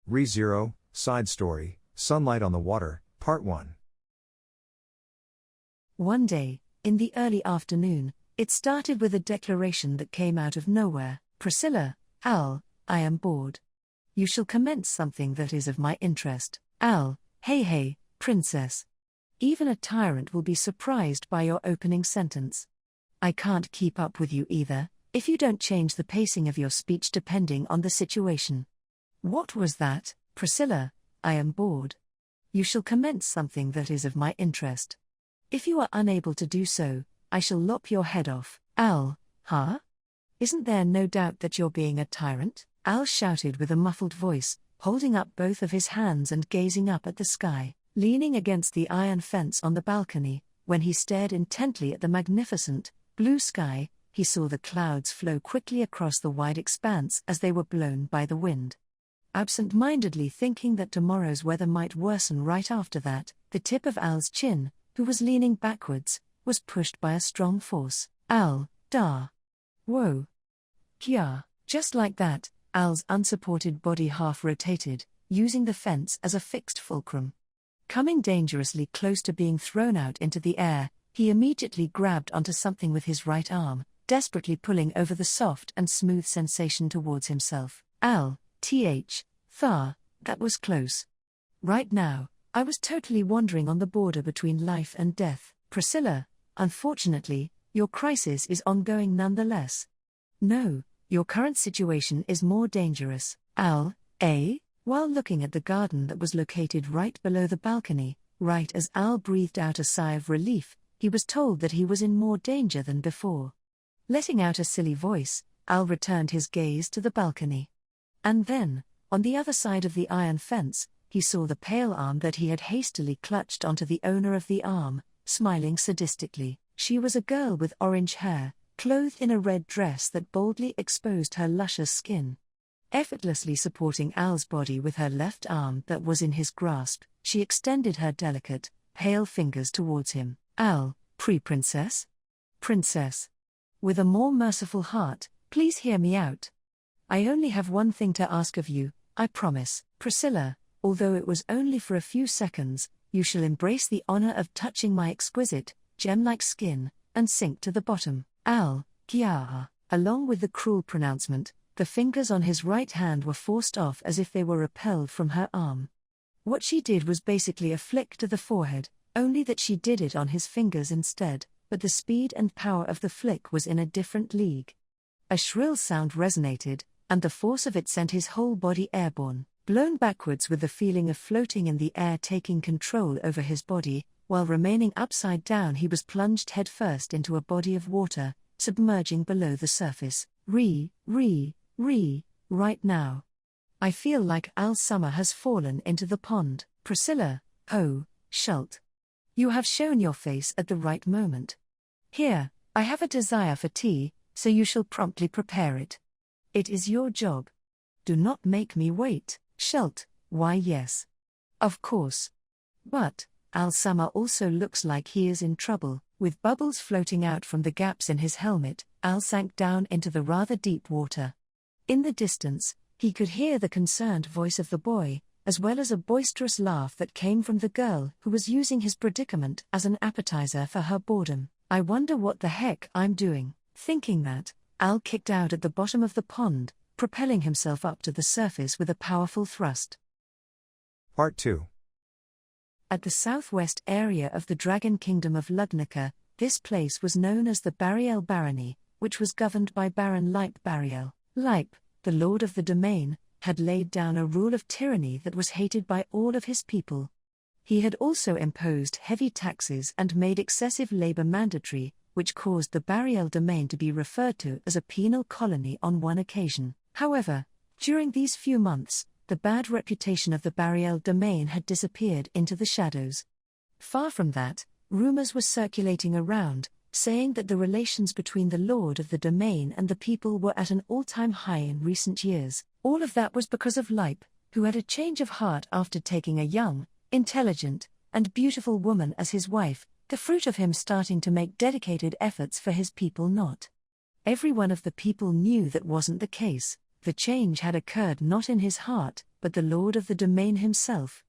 ReZero, Side Story, Sunlight on the Water, Part 1. One day, in the early afternoon, it started with a declaration that came out of nowhere. Priscilla, Al, I am bored. You shall commence something that is of my interest. Al, hey, princess. Even a tyrant will be surprised by your opening sentence. I can't keep up with you either, if you don't change the pacing of your speech depending on the situation. What was that? Priscilla, I am bored. You shall commence something that is of my interest. If you are unable to do so, I shall lop your head off. Al, huh? Isn't there no doubt that you're being a tyrant? Al shouted with a muffled voice, holding up both of his hands and gazing up at the sky. Leaning against the iron fence on the balcony, when he stared intently at the magnificent, blue sky, he saw the clouds flow quickly across the wide expanse as they were blown by the wind. Absent-mindedly thinking that tomorrow's weather might worsen right after that, the tip of Al's chin, who was leaning backwards, was pushed by a strong force. Al, da. Whoa. Kya. Just like that, Al's unsupported body half-rotated, using the fence as a fixed fulcrum. Coming dangerously close to being thrown out into the air, he immediately grabbed onto something with his right arm, desperately pulling over the soft and smooth sensation towards himself. Al, that was close. Right now, I was totally wandering on the border between life and death. Priscilla, unfortunately, your crisis is ongoing nonetheless. No, your current situation is more dangerous. Al, While looking at the garden that was located right below the balcony, right as Al breathed out a sigh of relief, he was told that he was in more danger than before. Letting out a silly voice, Al returned his gaze to the balcony. And then, on the other side of the iron fence, he saw the pale arm that he had hastily clutched onto the owner of the arm, smiling sadistically. She was a girl with orange hair, clothed in a red dress that boldly exposed her luscious skin. Effortlessly supporting Al's body with her left arm that was in his grasp, she extended her delicate, pale fingers towards him. Al, princess? Princess. With a more merciful heart, please hear me out. I only have one thing to ask of you, I promise. Priscilla, although it was only for a few seconds, you shall embrace the honor of touching my exquisite, gem-like skin, and sink to the bottom. Al, Kiaa. Along with the cruel pronouncement, the fingers on his right hand were forced off as if they were repelled from her arm. What she did was basically a flick to the forehead, only that she did it on his fingers instead, but the speed and power of the flick was in a different league. A shrill sound resonated, and the force of it sent his whole body airborne, blown backwards with the feeling of floating in the air taking control over his body. While remaining upside down, he was plunged headfirst into a body of water, submerging below the surface. Right now. I feel like Al Summer has fallen into the pond. Priscilla, oh, Schult. You have shown your face at the right moment. Here, I have a desire for tea, so you shall promptly prepare it. It is your job. Do not make me wait. Schult, why yes. Of course. But, Al Summer also looks like he is in trouble. With bubbles floating out from the gaps in his helmet, Al sank down into the rather deep water. In the distance, he could hear the concerned voice of the boy, as well as a boisterous laugh that came from the girl who was using his predicament as an appetizer for her boredom. I wonder what the heck I'm doing. Thinking that, Al kicked out at the bottom of the pond, propelling himself up to the surface with a powerful thrust. Part 2. At the southwest area of the Dragon Kingdom of Lugnica, this place was known as the Bariel Barony, which was governed by Baron Leip Bariel. Leip, the lord of the domain, had laid down a rule of tyranny that was hated by all of his people. He had also imposed heavy taxes and made excessive labor mandatory, which caused the Bariel domain to be referred to as a penal colony on one occasion. However, during these few months, the bad reputation of the Bariel domain had disappeared into the shadows. Far from that, rumors were circulating around, saying that the relations between the lord of the domain and the people were at an all-time high in recent years. All of that was because of Leip, who had a change of heart after taking a young, intelligent, and beautiful woman as his wife, the fruit of him starting to make dedicated efforts for his people. Not every one of the people knew that wasn't the case. The change had occurred not in his heart, but the lord of the domain himself.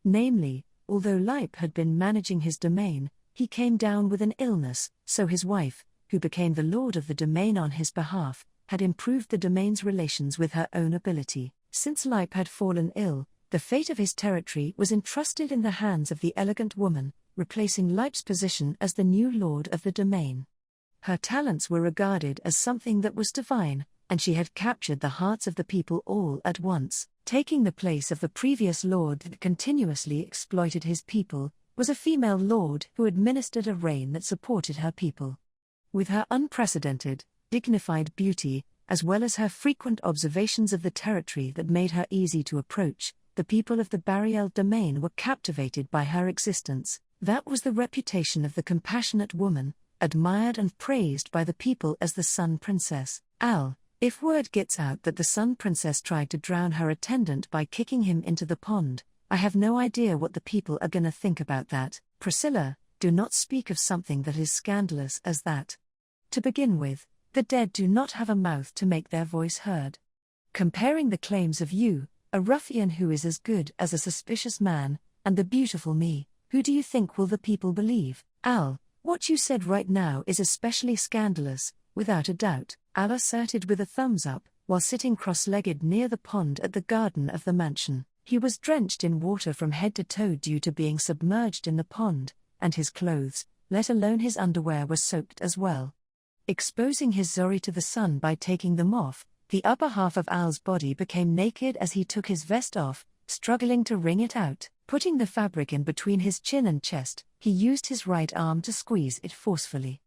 Namely, although Leip had been managing his domain, he came down with an illness, so his wife, who became the lord of the domain on his behalf, had improved the domain's relations with her own ability. Since Leip had fallen ill, the fate of his territory was entrusted in the hands of the elegant woman, replacing Leip's position as the new lord of the domain. Her talents were regarded as something that was divine, and she had captured the hearts of the people all at once. Taking the place of the previous lord that continuously exploited his people, was a female lord who administered a reign that supported her people. With her unprecedented, dignified beauty, as well as her frequent observations of the territory that made her easy to approach, the people of the Bariel domain were captivated by her existence. That was the reputation of the compassionate woman, admired and praised by the people as the Sun Princess. If word gets out that the Sun Princess tried to drown her attendant by kicking him into the pond, I have no idea what the people are gonna think about that. Priscilla, do not speak of something that is scandalous as that. To begin with, the dead do not have a mouth to make their voice heard. Comparing the claims of you, a ruffian who is as good as a suspicious man, and the beautiful me, who do you think will the people believe? What you said right now is especially scandalous, without a doubt, Al asserted with a thumbs up, while sitting cross-legged near the pond at the garden of the mansion. He was drenched in water from head to toe due to being submerged in the pond, and his clothes, let alone his underwear, were soaked as well. Exposing his Zori to the sun by taking them off, the upper half of Al's body became naked as he took his vest off, struggling to wring it out. Putting the fabric in between his chin and chest, he used his right arm to squeeze it forcefully.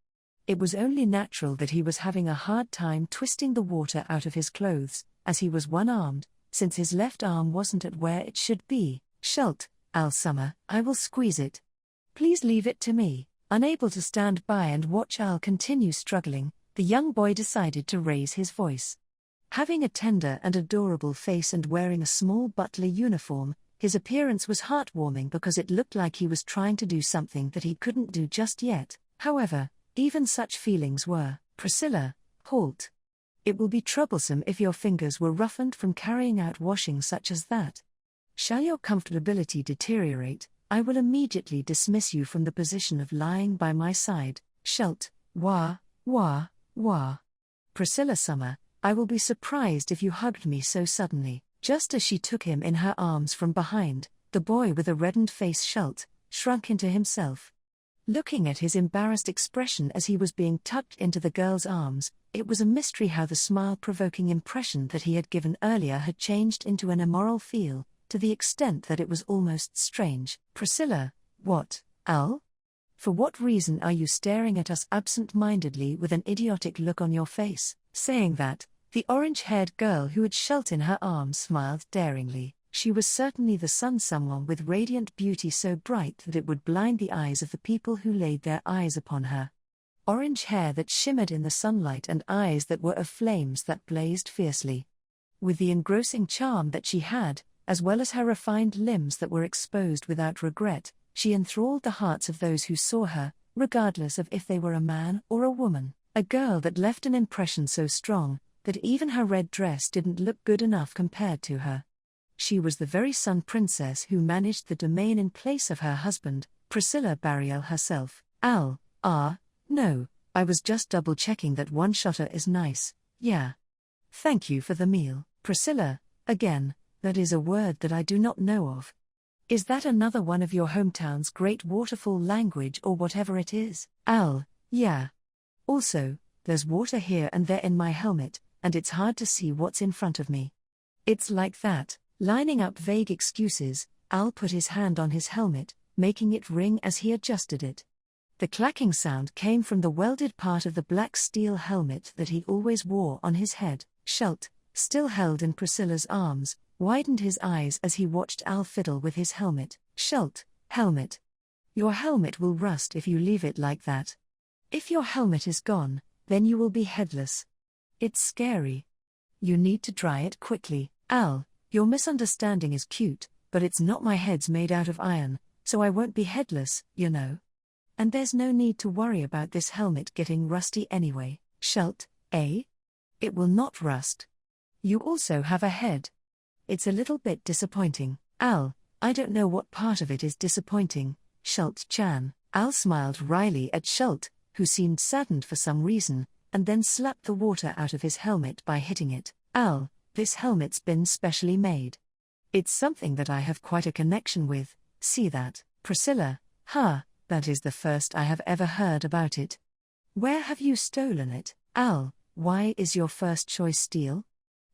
It was only natural that he was having a hard time twisting the water out of his clothes, as he was one-armed, since his left arm wasn't at where it should be. Shalt, Al Summer, I will squeeze it. Please leave it to me. Unable to stand by and watch Al continue struggling, the young boy decided to raise his voice. Having a tender and adorable face and wearing a small butler uniform, his appearance was heartwarming because it looked like he was trying to do something that he couldn't do just yet. However, even such feelings were, Priscilla, halt. It will be troublesome if your fingers were roughened from carrying out washing such as that. Shall your comfortability deteriorate, I will immediately dismiss you from the position of lying by my side. Shalt, wah. Priscilla Summer, I will be surprised if you hugged me so suddenly. Just as she took him in her arms from behind, the boy with a reddened face shrunk into himself. Looking at his embarrassed expression as he was being tucked into the girl's arms, it was a mystery how the smile-provoking impression that he had given earlier had changed into an immoral feel, to the extent that it was almost strange. Priscilla, what, Al? For what reason are you staring at us absent-mindedly with an idiotic look on your face? Saying that, the orange-haired girl who had Shalt in her arms smiled daringly. She was certainly the sun, someone with radiant beauty so bright that it would blind the eyes of the people who laid their eyes upon her. Orange hair that shimmered in the sunlight and eyes that were of flames that blazed fiercely. With the engrossing charm that she had, as well as her refined limbs that were exposed without regret, she enthralled the hearts of those who saw her, regardless of if they were a man or a woman. A girl that left an impression so strong, that even her red dress didn't look good enough compared to her. She was the very Sun Princess who managed the domain in place of her husband, Priscilla Bariel herself. Al, no, I was just double-checking that one-shotter is nice, yeah. Thank you for the meal. Priscilla, again, that is a word that I do not know of. Is that another one of your hometown's great waterfall language or whatever it is? Al, yeah. Also, there's water here and there in my helmet, and it's hard to see what's in front of me. It's like that. Lining up vague excuses, Al put his hand on his helmet, making it ring as he adjusted it. The clacking sound came from the welded part of the black steel helmet that he always wore on his head. Shalt, still held in Priscilla's arms, widened his eyes as he watched Al fiddle with his helmet. Shalt, helmet. Your helmet will rust if you leave it like that. If your helmet is gone, then you will be headless. It's scary. You need to dry it quickly. Al, your misunderstanding is cute, but it's not. My head's made out of iron, so I won't be headless, you know. And there's no need to worry about this helmet getting rusty anyway. Shalt, eh? It will not rust. You also have a head. It's a little bit disappointing, Al. I don't know what part of it is disappointing, Schultz-chan. Al smiled wryly at Schultz, who seemed saddened for some reason, and then slapped the water out of his helmet by hitting it. Al, this helmet's been specially made. It's something that I have quite a connection with, see that? Priscilla, that is the first I have ever heard about it. Where have you stolen it, Al? Why is your first choice steel?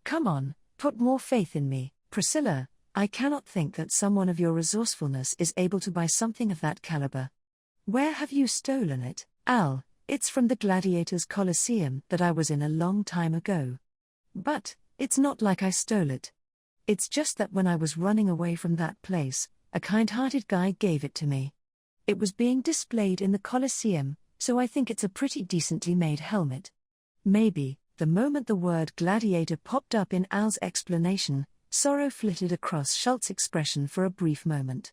Come on, put more faith in me, Priscilla. I cannot think that someone of your resourcefulness is able to buy something of that caliber. Where have you stolen it, Al? It's from the Gladiators Colosseum that I was in a long time ago. But, it's not like I stole it. It's just that when I was running away from that place, a kind-hearted guy gave it to me. It was being displayed in the Colosseum, so I think it's a pretty decently made helmet. Maybe. The moment the word gladiator popped up in Al's explanation, sorrow flitted across Schultz's expression for a brief moment.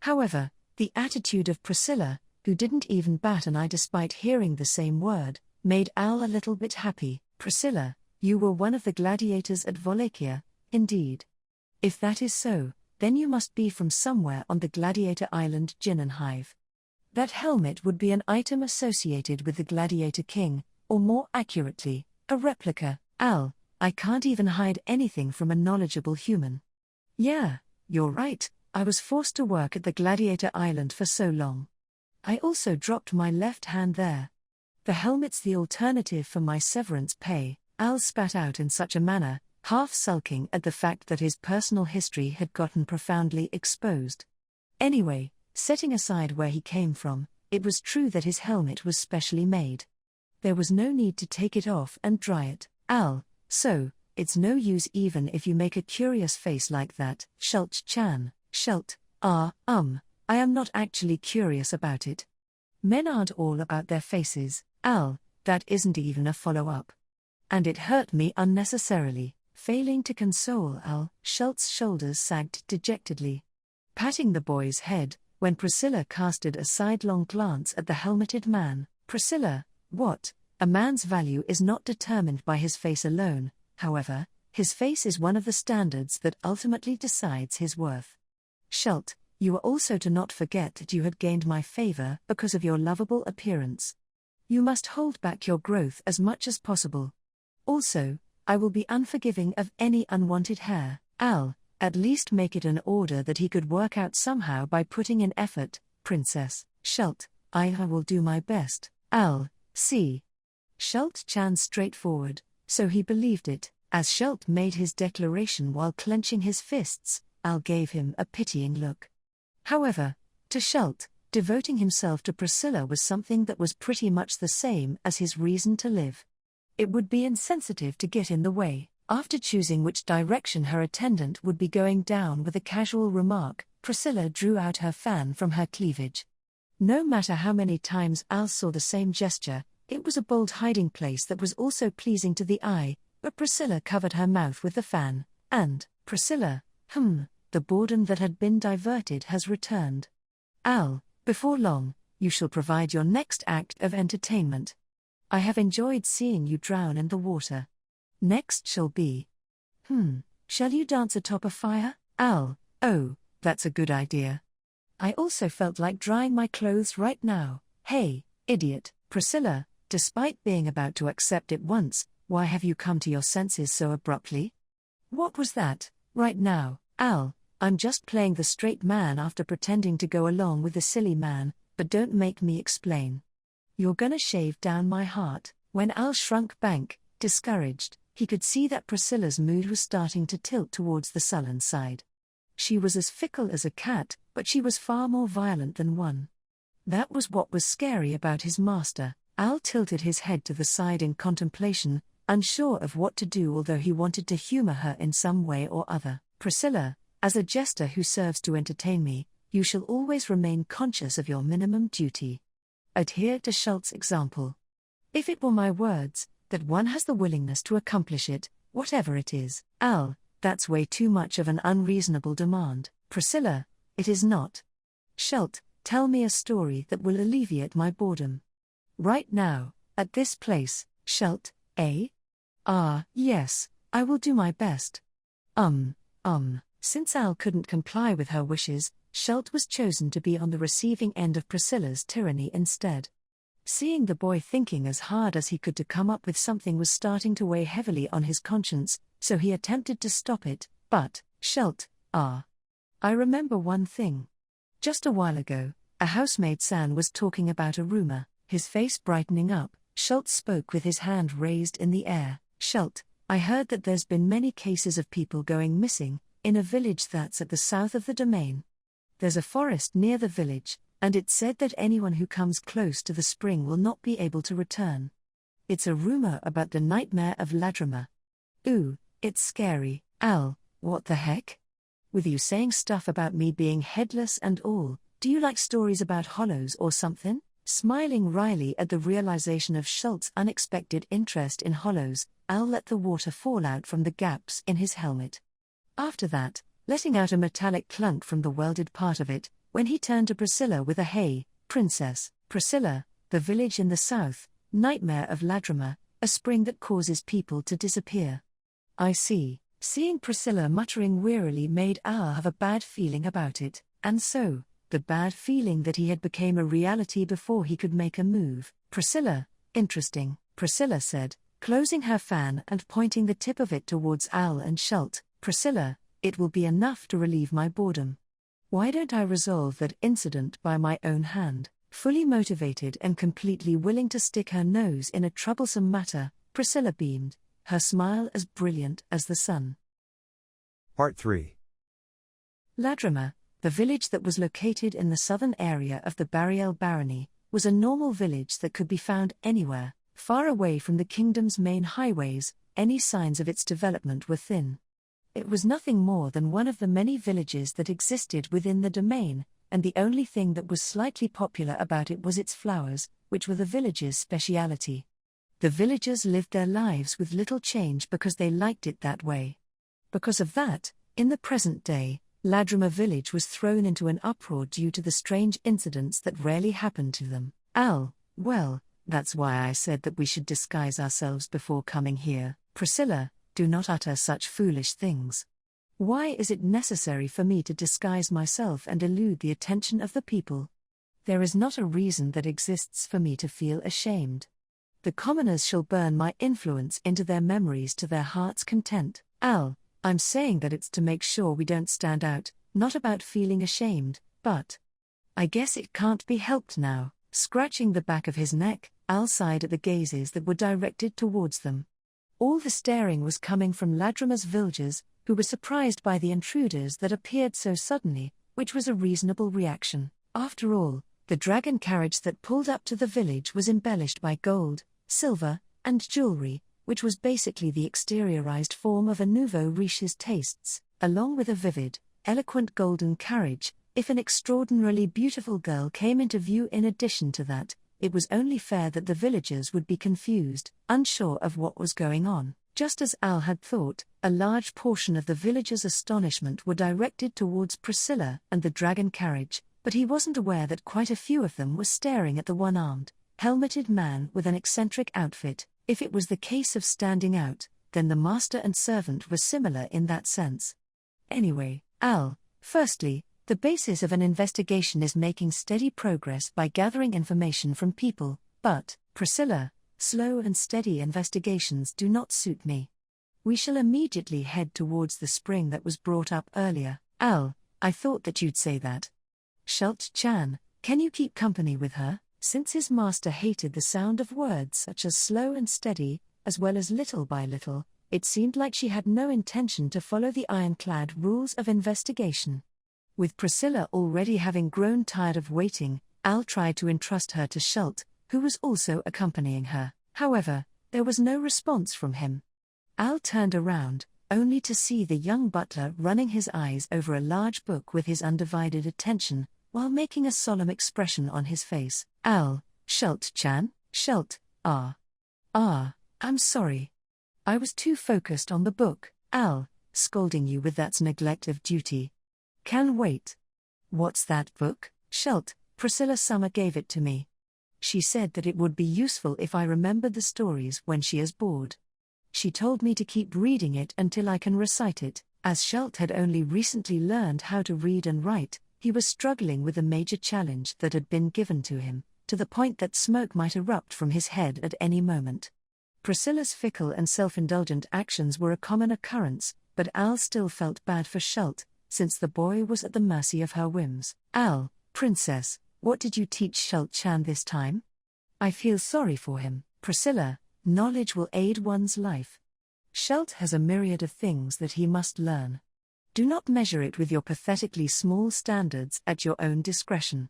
However, the attitude of Priscilla, who didn't even bat an eye despite hearing the same word, made Al a little bit happy. Priscilla, you were one of the gladiators at Wallachia, indeed. If that is so, then you must be from somewhere on the gladiator island Jinnenhive. That helmet would be an item associated with the gladiator king, or more accurately, a replica. Al, I can't even hide anything from a knowledgeable human. Yeah, you're right, I was forced to work at the gladiator island for so long. I also dropped my left hand there. The helmet's the alternative for my severance pay, Al spat out in such a manner, half sulking at the fact that his personal history had gotten profoundly exposed. Anyway, setting aside where he came from, it was true that his helmet was specially made. There was no need to take it off and dry it, Al, so, it's no use even if you make a curious face like that, Schultz-chan. Schultz, I am not actually curious about it. Men aren't all about their faces, Al, that isn't even a follow-up. And it hurt me unnecessarily. Failing to console Al, Schultz's shoulders sagged dejectedly. Patting the boy's head, when Priscilla casted a sidelong glance at the helmeted man. Priscilla, what? A man's value is not determined by his face alone, however, his face is one of the standards that ultimately decides his worth. Schultz, you are also to not forget that you had gained my favor because of your lovable appearance. You must hold back your growth as much as possible. Also, I will be unforgiving of any unwanted hair. Al, at least make it an order that he could work out somehow by putting in effort, Princess. Schultz, I will do my best. Al, see. Schultz-chan straightforward, so he believed it. As Schultz made his declaration while clenching his fists, Al gave him a pitying look. However, to Schultz, devoting himself to Priscilla was something that was pretty much the same as his reason to live. It would be insensitive to get in the way. After choosing which direction her attendant would be going down with a casual remark, Priscilla drew out her fan from her cleavage. No matter how many times Al saw the same gesture, it was a bold hiding place that was also pleasing to the eye, but Priscilla covered her mouth with the fan, and, Priscilla, the boredom that had been diverted has returned. Al, before long, you shall provide your next act of entertainment. I have enjoyed seeing you drown in the water. Next shall be. Shall you dance atop a fire, Al? Oh, that's a good idea. I also felt like drying my clothes right now. Hey, idiot, Priscilla, despite being about to accept it once, why have you come to your senses so abruptly? What was that? Right now, Al, I'm just playing the straight man after pretending to go along with the silly man, but don't make me explain. You're gonna shave down my heart. When Al shrunk back, discouraged, he could see that Priscilla's mood was starting to tilt towards the sullen side. She was as fickle as a cat, but she was far more violent than one. That was what was scary about his master. Al tilted his head to the side in contemplation, unsure of what to do although he wanted to humor her in some way or other. Priscilla, as a jester who serves to entertain me, you shall always remain conscious of your minimum duty. Adhere to Schultz's example. If it were my words, that one has the willingness to accomplish it, whatever it is. Al, that's way too much of an unreasonable demand. Priscilla, it is not. Schultz, tell me a story that will alleviate my boredom. Right now, at this place, Schultz, eh? Ah, yes, I will do my best. Since Al couldn't comply with her wishes, Schult was chosen to be on the receiving end of Priscilla's tyranny instead. Seeing the boy thinking as hard as he could to come up with something was starting to weigh heavily on his conscience, so he attempted to stop it, but, Schult, I remember one thing. Just a while ago, a housemaid San was talking about a rumor. His face brightening up, Schult spoke with his hand raised in the air. Schult, I heard that there's been many cases of people going missing, in a village that's at the south of the domain. There's a forest near the village, and it's said that anyone who comes close to the spring will not be able to return. It's a rumor about the nightmare of Ladrima. Ooh, it's scary. Al, what the heck? With you saying stuff about me being headless and all, do you like stories about hollows or something? Smiling wryly at the realization of Schult's unexpected interest in hollows, Al let the water fall out from the gaps in his helmet. After that, letting out a metallic clunk from the welded part of it, when he turned to Priscilla with a "Hey, Princess, Priscilla, the village in the south, nightmare of Ladrima, a spring that causes people to disappear." I see. Seeing Priscilla muttering wearily made Al have a bad feeling about it, and so, the bad feeling that he had became a reality before he could make a move. Priscilla, interesting, Priscilla said, closing her fan and pointing the tip of it towards Al and Schult. Priscilla, it will be enough to relieve my boredom. Why don't I resolve that incident by my own hand? Fully motivated and completely willing to stick her nose in a troublesome matter, Priscilla beamed, her smile as brilliant as the sun. Part 3. Ladrima, the village that was located in the southern area of the Bariel Barony, was a normal village that could be found anywhere, far away from the kingdom's main highways. Any signs of its development were thin. It was nothing more than one of the many villages that existed within the domain, and the only thing that was slightly popular about it was its flowers, which were the village's speciality. The villagers lived their lives with little change because they liked it that way. Because of that, in the present day, Ladrima village was thrown into an uproar due to the strange incidents that rarely happened to them. Al, well, that's why I said that we should disguise ourselves before coming here. Priscilla, do not utter such foolish things. Why is it necessary for me to disguise myself and elude the attention of the people? There is not a reason that exists for me to feel ashamed. The commoners shall burn my influence into their memories to their heart's content. Al, I'm saying that it's to make sure we don't stand out, not about feeling ashamed, but I guess it can't be helped now. Scratching the back of his neck, Al sighed at the gazes that were directed towards them. All the staring was coming from Ladrima's villagers, who were surprised by the intruders that appeared so suddenly, which was a reasonable reaction. After all, the dragon carriage that pulled up to the village was embellished by gold, silver, and jewelry, which was basically the exteriorized form of a nouveau riche's tastes, along with a vivid, eloquent golden carriage. If an extraordinarily beautiful girl came into view in addition to that, it was only fair that the villagers would be confused, unsure of what was going on. Just as Al had thought, a large portion of the villagers' astonishment were directed towards Priscilla and the dragon carriage, but he wasn't aware that quite a few of them were staring at the one-armed, helmeted man with an eccentric outfit. If it was the case of standing out, then the master and servant were similar in that sense. Anyway, Al, firstly, the basis of an investigation is making steady progress by gathering information from people, but, Priscilla, slow and steady investigations do not suit me. We shall immediately head towards the spring that was brought up earlier. Al, I thought that you'd say that. Schult-chan, can you keep company with her? Since his master hated the sound of words such as slow and steady, as well as little by little, it seemed like she had no intention to follow the ironclad rules of investigation. With Priscilla already having grown tired of waiting, Al tried to entrust her to Schult, who was also accompanying her. However, there was no response from him. Al turned around, only to see the young butler running his eyes over a large book with his undivided attention, while making a solemn expression on his face. Al, Schult-chan, Schult, I'm sorry. I was too focused on the book. Al, scolding you with that's neglect of duty. Can wait. What's that book? Schult, Priscilla Summer gave it to me. She said that it would be useful if I remembered the stories when she is bored. She told me to keep reading it until I can recite it. As Schult had only recently learned how to read and write, he was struggling with a major challenge that had been given to him, to the point that smoke might erupt from his head at any moment. Priscilla's fickle and self-indulgent actions were a common occurrence, but Al still felt bad for Schult, since the boy was at the mercy of her whims. Al, princess, what did you teach Schult-chan this time? I feel sorry for him, Priscilla. Knowledge will aid one's life. Schult has a myriad of things that he must learn. Do not measure it with your pathetically small standards at your own discretion.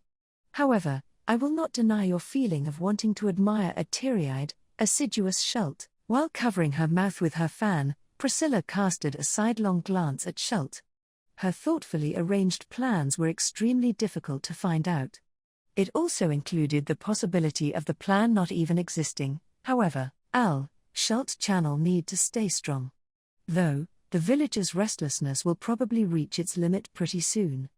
However, I will not deny your feeling of wanting to admire a teary-eyed, assiduous Schult. While covering her mouth with her fan, Priscilla casted a sidelong glance at Schult. Her thoughtfully arranged plans were extremely difficult to find out. It also included the possibility of the plan not even existing. However, Al, Schult channel need to stay strong. Though, the village's restlessness will probably reach its limit pretty soon.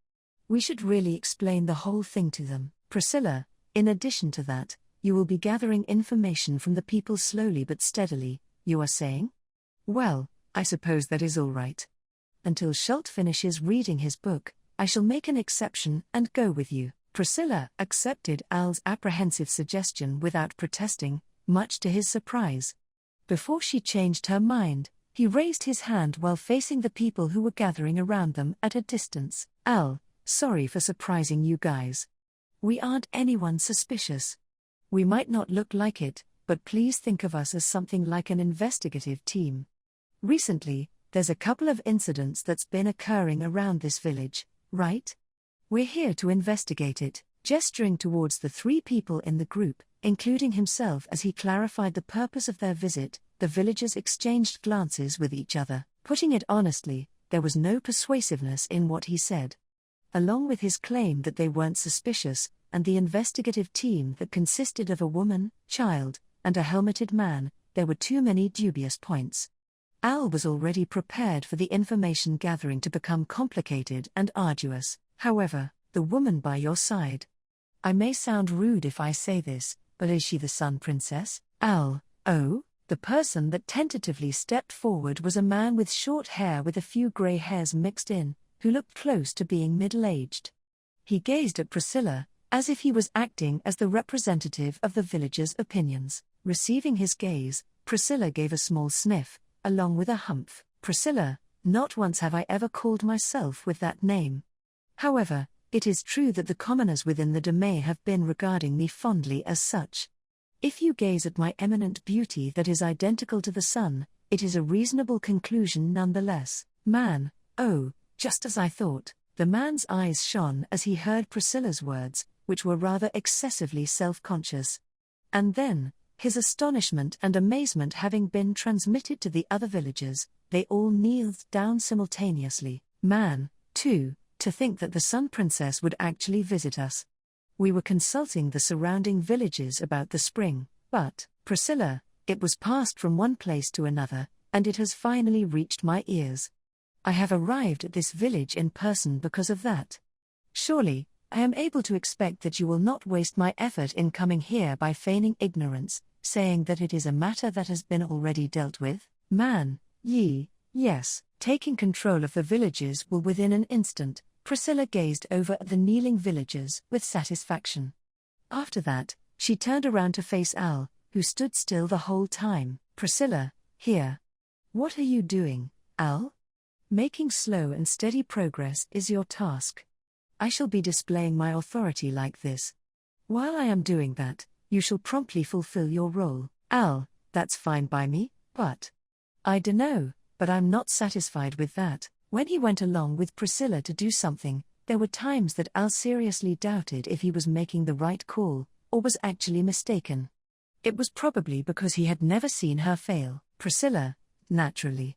We should really explain the whole thing to them. Priscilla, in addition to that, you will be gathering information from the people slowly but steadily, you are saying? Well, I suppose that is all right. Until Schult finishes reading his book, I shall make an exception and go with you. Priscilla accepted Al's apprehensive suggestion without protesting, much to his surprise. Before she changed her mind, he raised his hand while facing the people who were gathering around them at a distance. Al, sorry for surprising you guys. We aren't anyone suspicious. We might not look like it, but please think of us as something like an investigative team. Recently, there's a couple of incidents that's been occurring around this village, right? We're here to investigate it, gesturing towards the three people in the group, including himself as he clarified the purpose of their visit. The villagers exchanged glances with each other. Putting it honestly, there was no persuasiveness in what he said. Along with his claim that they weren't suspicious, and the investigative team that consisted of a woman, child, and a helmeted man, there were too many dubious points. Al was already prepared for the information gathering to become complicated and arduous. However, the woman by your side. I may sound rude if I say this, but is she the Sun Princess? Al, oh? The person that tentatively stepped forward was a man with short hair with a few grey hairs mixed in, who looked close to being middle-aged. He gazed at Priscilla, as if he was acting as the representative of the villagers' opinions. Receiving his gaze, Priscilla gave a small sniff, along with a humph. Priscilla, not once have I ever called myself with that name. However, it is true that the commoners within the domain have been regarding me fondly as such. If you gaze at my eminent beauty that is identical to the sun, it is a reasonable conclusion nonetheless. Man, oh, just as I thought. The man's eyes shone as he heard Priscilla's words, which were rather excessively self-conscious. And then, his astonishment and amazement having been transmitted to the other villagers, they all kneeled down simultaneously. Man, too, to think that the Sun Princess would actually visit us. We were consulting the surrounding villages about the spring, but, Priscilla, it was passed from one place to another, and it has finally reached my ears. I have arrived at this village in person because of that. Surely, I am able to expect that you will not waste my effort in coming here by feigning ignorance, saying that it is a matter that has been already dealt with. Man, yes, taking control of the villages will within an instant. Priscilla gazed over at the kneeling villagers with satisfaction. After that, she turned around to face Al, who stood still the whole time. Priscilla, here. What are you doing, Al? Making slow and steady progress is your task. I shall be displaying my authority like this. While I am doing that, you shall promptly fulfill your role. Al, that's fine by me, but I dunno, but I'm not satisfied with that. When he went along with Priscilla to do something, there were times that Al seriously doubted if he was making the right call, or was actually mistaken. It was probably because he had never seen her fail. Priscilla, naturally.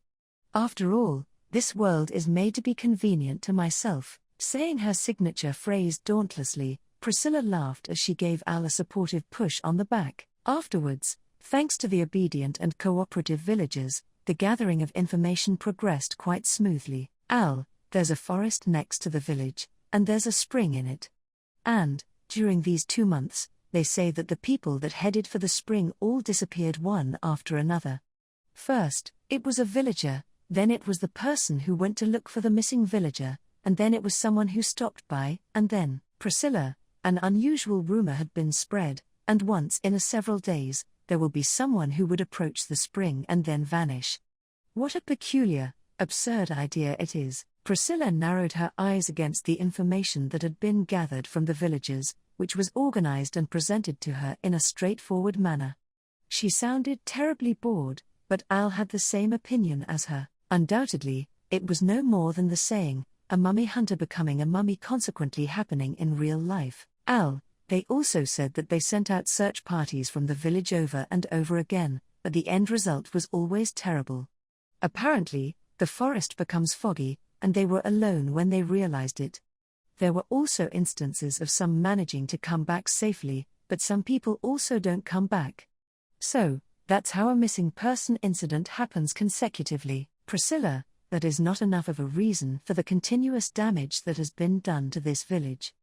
After all, this world is made to be convenient to myself. Saying her signature phrase dauntlessly, Priscilla laughed as she gave Al a supportive push on the back. Afterwards, thanks to the obedient and cooperative villagers, the gathering of information progressed quite smoothly. Al, there's a forest next to the village, and there's a spring in it. And, during these 2 months, they say that the people that headed for the spring all disappeared one after another. First, it was a villager, then it was the person who went to look for the missing villager, and then it was someone who stopped by, and then, Priscilla, an unusual rumor had been spread, and once in a several days, there will be someone who would approach the spring and then vanish. What a peculiar, absurd idea it is. Priscilla narrowed her eyes against the information that had been gathered from the villagers, which was organized and presented to her in a straightforward manner. She sounded terribly bored, but Al had the same opinion as her. Undoubtedly, it was no more than the saying, a mummy hunter becoming a mummy consequently happening in real life. They also said that they sent out search parties from the village over and over again, but the end result was always terrible. Apparently, the forest becomes foggy, and they were alone when they realized it. There were also instances of some managing to come back safely, but some people also don't come back. So, that's how a missing person incident happens consecutively. Priscilla, that is not enough of a reason for the continuous damage that has been done to this village.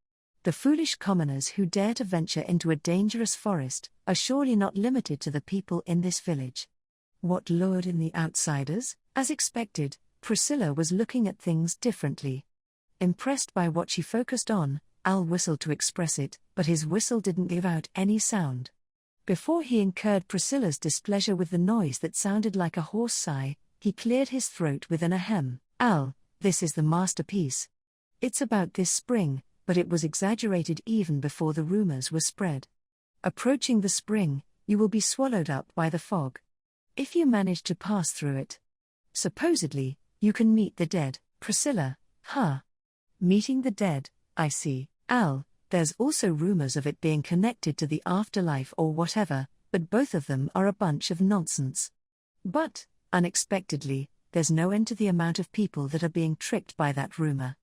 The foolish commoners who dare to venture into a dangerous forest are surely not limited to the people in this village. What lured in the outsiders? As expected, Priscilla was looking at things differently. Impressed by what she focused on, Al whistled to express it, but his whistle didn't give out any sound. Before he incurred Priscilla's displeasure with the noise that sounded like a hoarse sigh, he cleared his throat with an ahem. Al, this is the masterpiece. It's about this spring, but it was exaggerated even before the rumors were spread. Approaching the spring, you will be swallowed up by the fog. If you manage to pass through it, supposedly, you can meet the dead. Priscilla, meeting the dead, I see. Al, there's also rumors of it being connected to the afterlife or whatever, but both of them are a bunch of nonsense. But, unexpectedly, there's no end to the amount of people that are being tricked by that rumor.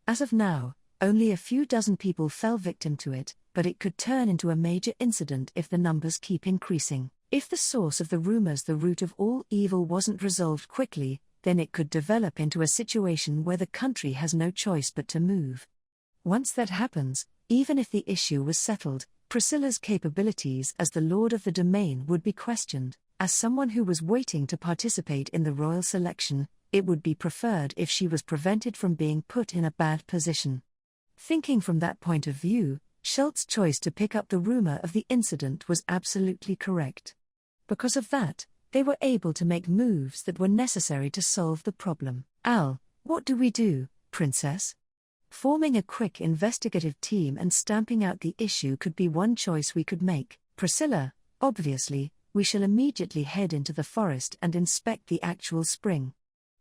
As of now, only a few dozen people fell victim to it, but it could turn into a major incident if the numbers keep increasing. If the source of the rumors, the root of all evil, wasn't resolved quickly, then it could develop into a situation where the country has no choice but to move. Once that happens, even if the issue was settled, Priscilla's capabilities as the Lord of the Domain would be questioned. As someone who was waiting to participate in the royal selection, it would be preferred if she was prevented from being put in a bad position. Thinking from that point of view, Schultz's choice to pick up the rumor of the incident was absolutely correct. Because of that, they were able to make moves that were necessary to solve the problem. Al, what do we do, princess? Forming a quick investigative team and stamping out the issue could be one choice we could make. Priscilla, obviously, we shall immediately head into the forest and inspect the actual spring.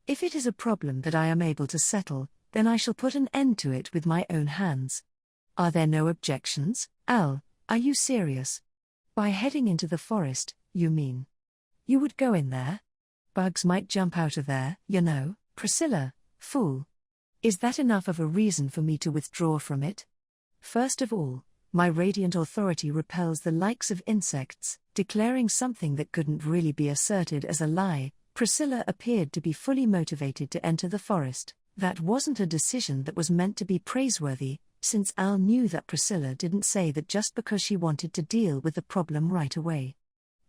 If it is a problem that I am able to settle, then I shall put an end to it with my own hands. Are there no objections? Al, are you serious? By heading into the forest, you mean? You would go in there? Bugs might jump out of there, you know. Priscilla, fool. Is that enough of a reason for me to withdraw from it? First of all, my radiant authority repels the likes of insects. Declaring something that couldn't really be asserted as a lie, Priscilla appeared to be fully motivated to enter the forest. That wasn't a decision that was meant to be praiseworthy, since Al knew that Priscilla didn't say that just because she wanted to deal with the problem right away.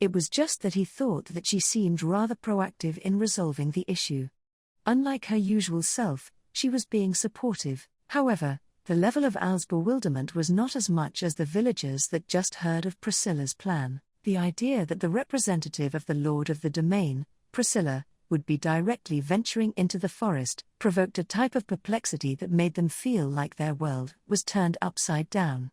It was just that he thought that she seemed rather proactive in resolving the issue. Unlike her usual self, she was being supportive. However, the level of Al's bewilderment was not as much as the villagers that just heard of Priscilla's plan. The idea that the representative of the Lord of the Domain, Priscilla, would be directly venturing into the forest provoked a type of perplexity that made them feel like their world was turned upside down.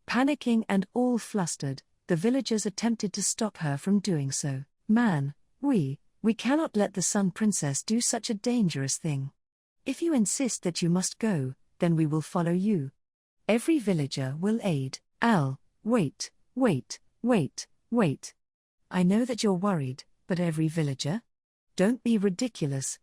Panicking and all flustered, the villagers attempted to stop her from doing so. Man, we cannot let the Sun Princess do such a dangerous thing. If you insist that you must go, then we will follow you. Every villager will aid. Al, wait. I know that you're worried, but every villager? Don't be ridiculous.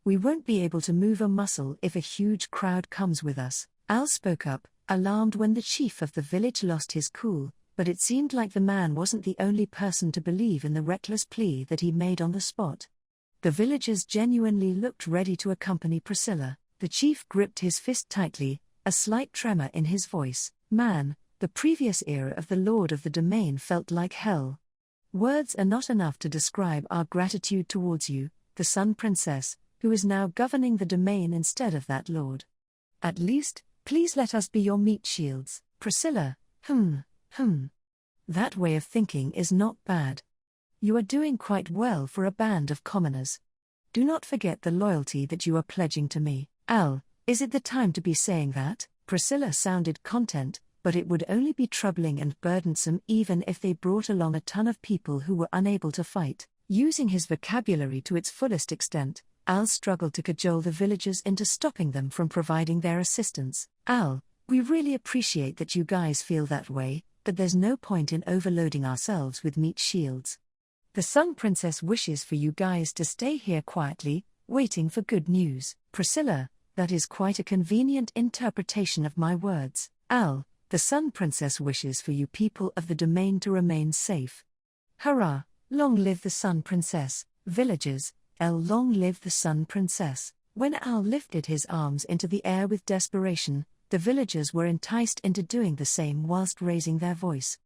We won't be able to move a muscle if a huge crowd comes with us. Al spoke up, alarmed when the chief of the village lost his cool, but it seemed like the man wasn't the only person to believe in the reckless plea that he made on the spot. The villagers genuinely looked ready to accompany Priscilla. The chief gripped his fist tightly, a slight tremor in his voice. Man, the previous era of the Lord of the Domain felt like hell. Words are not enough to describe our gratitude towards you, the Sun Princess, who is now governing the domain instead of that lord. At least, please let us be your meat shields, Priscilla. That way of thinking is not bad. You are doing quite well for a band of commoners. Do not forget the loyalty that you are pledging to me. Al, is it the time to be saying that? Priscilla sounded content, but it would only be troubling and burdensome even if they brought along a ton of people who were unable to fight. Using his vocabulary to its fullest extent, Al struggled to cajole the villagers into stopping them from providing their assistance. Al, we really appreciate that you guys feel that way, but there's no point in overloading ourselves with meat shields. The Sun Princess wishes for you guys to stay here quietly, waiting for good news. Priscilla, that is quite a convenient interpretation of my words. Al, the Sun Princess wishes for you people of the domain to remain safe. Hurrah, long live the Sun Princess, villagers, long live the Sun Princess. When Al lifted his arms into the air with desperation, the villagers were enticed into doing the same whilst raising their voice.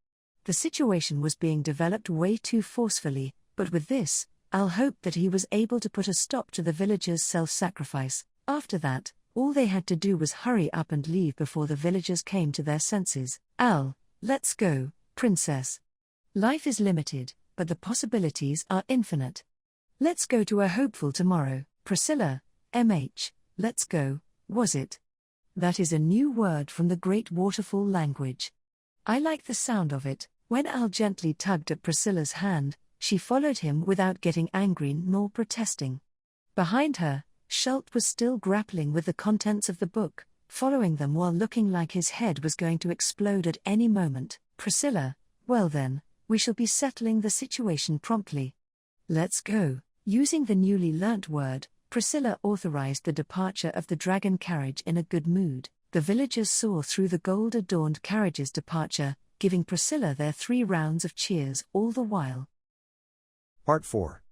The situation was being developed way too forcefully, but with this, Al hoped that he was able to put a stop to the villagers' self-sacrifice. After that, all they had to do was hurry up and leave before the villagers came to their senses. Al, let's go, princess. Life is limited, but the possibilities are infinite. Let's go to a hopeful tomorrow. Priscilla, let's go, was it? That is a new word from the Great Waterfall language. I like the sound of it. When Al gently tugged at Priscilla's hand, she followed him without getting angry nor protesting. Behind her, Schult was still grappling with the contents of the book, following them while looking like his head was going to explode at any moment. Priscilla, well then, we shall be settling the situation promptly. Let's go. Using the newly learnt word, Priscilla authorized the departure of the dragon carriage in a good mood. The villagers saw through the gold-adorned carriage's departure, giving Priscilla their 3 rounds of cheers all the while. Part 4.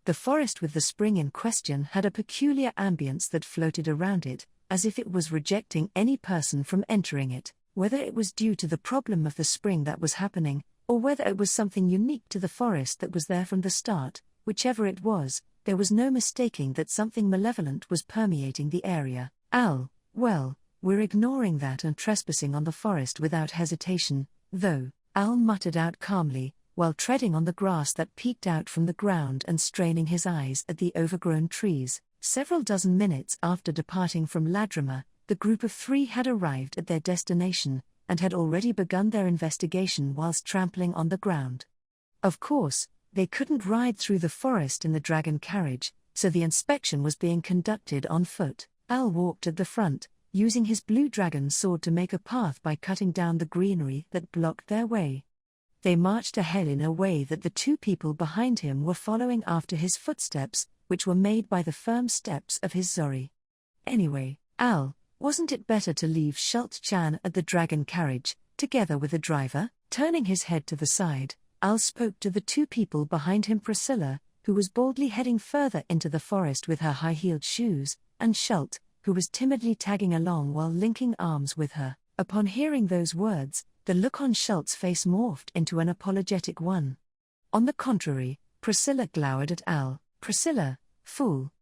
The forest with the spring in question had a peculiar ambience that floated around it, as if it was rejecting any person from entering it, whether it was due to the problem of the spring that was happening, or whether it was something unique to the forest that was there from the start. Whichever it was, there was no mistaking that something malevolent was permeating the area. Al, well, we're ignoring that and trespassing on the forest without hesitation, though, Al muttered out calmly, while treading on the grass that peeked out from the ground and straining his eyes at the overgrown trees. Several dozen minutes after departing from Ladrima, the group of 3 had arrived at their destination, and had already begun their investigation whilst trampling on the ground. Of course, they couldn't ride through the forest in the dragon carriage, so the inspection was being conducted on foot. Al walked at the front, using his blue dragon sword to make a path by cutting down the greenery that blocked their way. They marched ahead in a way that the 2 people behind him were following after his footsteps, which were made by the firm steps of his Zori. Anyway, Al, wasn't it better to leave Schult-chan at the dragon carriage, together with the driver? Turning his head to the side, Al spoke to the 2 people behind him, Priscilla, who was boldly heading further into the forest with her high-heeled shoes, and Schult, who was timidly tagging along while linking arms with her. Upon hearing those words, the look on Schult's face morphed into an apologetic one. On the contrary, Priscilla glowered at Al. Priscilla, fool.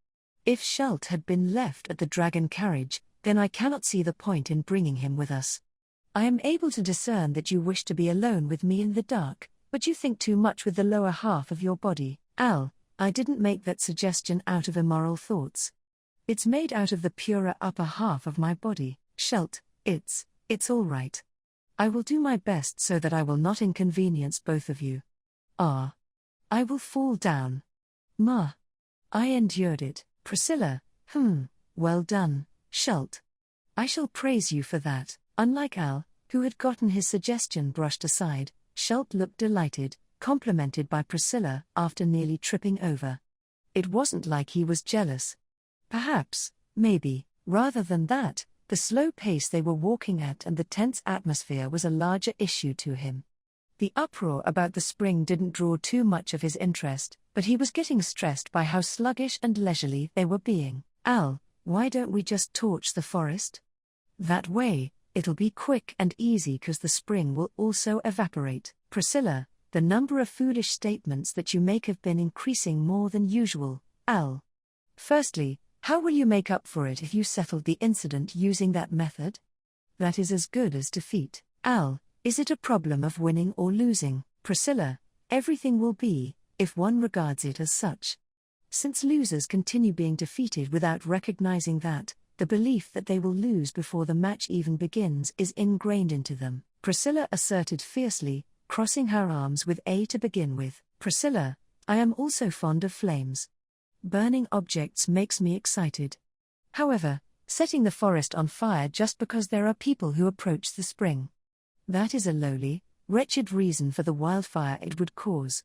If Schult had been left at the dragon carriage, then I cannot see the point in bringing him with us. I am able to discern that you wish to be alone with me in the dark, but you think too much with the lower half of your body. Al, I didn't make that suggestion out of immoral thoughts. It's made out of the purer upper half of my body. Schult, it's all right. I will do my best so that I will not inconvenience both of you. Ah. I will fall down. Ma. I endured it. Priscilla, well done, Schult. I shall praise you for that. Unlike Al, who had gotten his suggestion brushed aside, Schult looked delighted, complimented by Priscilla after nearly tripping over. It wasn't like he was jealous. Perhaps, maybe, rather than that, the slow pace they were walking at and the tense atmosphere was a larger issue to him. The uproar about the spring didn't draw too much of his interest, but he was getting stressed by how sluggish and leisurely they were being. Al, why don't we just torch the forest? That way, it'll be quick and easy 'cause the spring will also evaporate. Priscilla, The number of foolish statements that you make have been increasing more than usual, Al. Firstly, how will you make up for it if you settled the incident using that method? That is as good as defeat, Al. Is it a problem of winning or losing, Priscilla? Everything will be, if one regards it as such. Since losers continue being defeated without recognizing that, the belief that they will lose before the match even begins is ingrained into them, Priscilla asserted fiercely, crossing her arms with A to begin with. Priscilla, I am also fond of flames. Burning objects makes me excited. However, setting the forest on fire just because there are people who approach the spring. That is a lowly, wretched reason for the wildfire it would cause.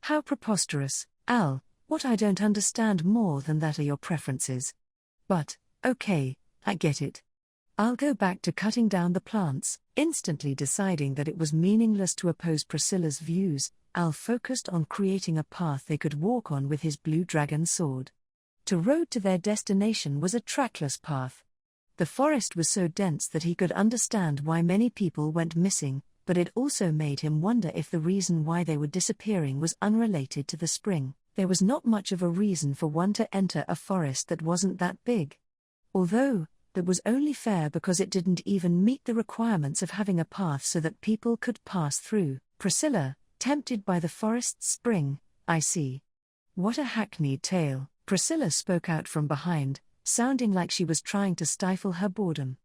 How preposterous, Al. What I don't understand more than that are your preferences. But, okay, I get it. I'll go back to cutting down the plants. Instantly deciding that it was meaningless to oppose Priscilla's views, Al focused on creating a path they could walk on with his blue dragon sword. The road to their destination was a trackless path. The forest was so dense that he could understand why many people went missing, but it also made him wonder if the reason why they were disappearing was unrelated to the spring. There was not much of a reason for one to enter a forest that wasn't that big. Although, that was only fair because it didn't even meet the requirements of having a path so that people could pass through. Priscilla, tempted by the forest's spring, I see. What a hackneyed tale, Priscilla spoke out from behind, sounding like she was trying to stifle her boredom.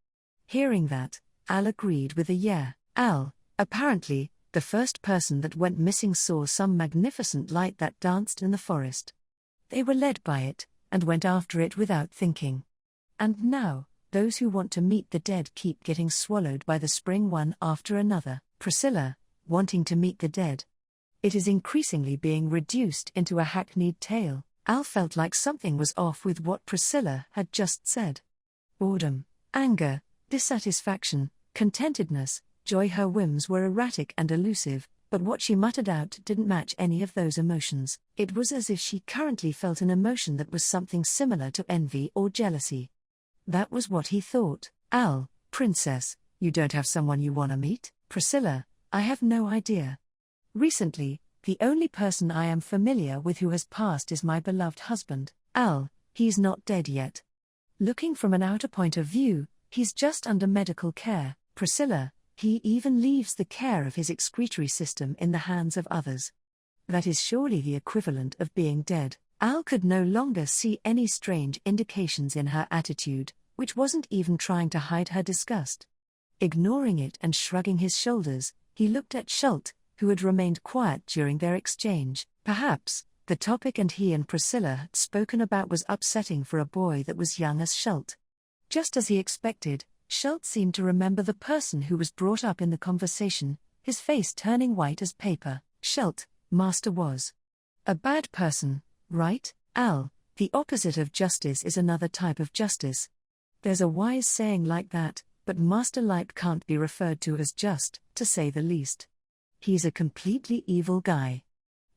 Hearing that, Al agreed with a yeah. Al, apparently, the first person that went missing saw some magnificent light that danced in the forest. They were led by it, and went after it without thinking. And now, those who want to meet the dead keep getting swallowed by the spring one after another. Priscilla, wanting to meet the dead. It is increasingly being reduced into a hackneyed tale. Al felt like something was off with what Priscilla had just said. Boredom, anger, dissatisfaction, contentedness, joy. Her whims were erratic and elusive, but what she muttered out didn't match any of those emotions. It was as if she currently felt an emotion that was something similar to envy or jealousy. That was what he thought. Al, princess, you don't have someone you wanna meet? Priscilla, I have no idea. Recently, the only person I am familiar with who has passed is my beloved husband. Al, he's not dead yet. Looking from an outer point of view, he's just under medical care. Priscilla, he even leaves the care of his excretory system in the hands of others. That is surely the equivalent of being dead. Al could no longer see any strange indications in her attitude, which wasn't even trying to hide her disgust. Ignoring it and shrugging his shoulders, he looked at Schult, who had remained quiet during their exchange. Perhaps, the topic he and Priscilla had spoken about was upsetting for a boy that was young as Schult. Just as he expected, Schult seemed to remember the person who was brought up in the conversation, his face turning white as paper. Schult, Master was a bad person, right, Al? The opposite of justice is another type of justice. There's a wise saying like that, but Master Light can't be referred to as just, to say the least. He's a completely evil guy.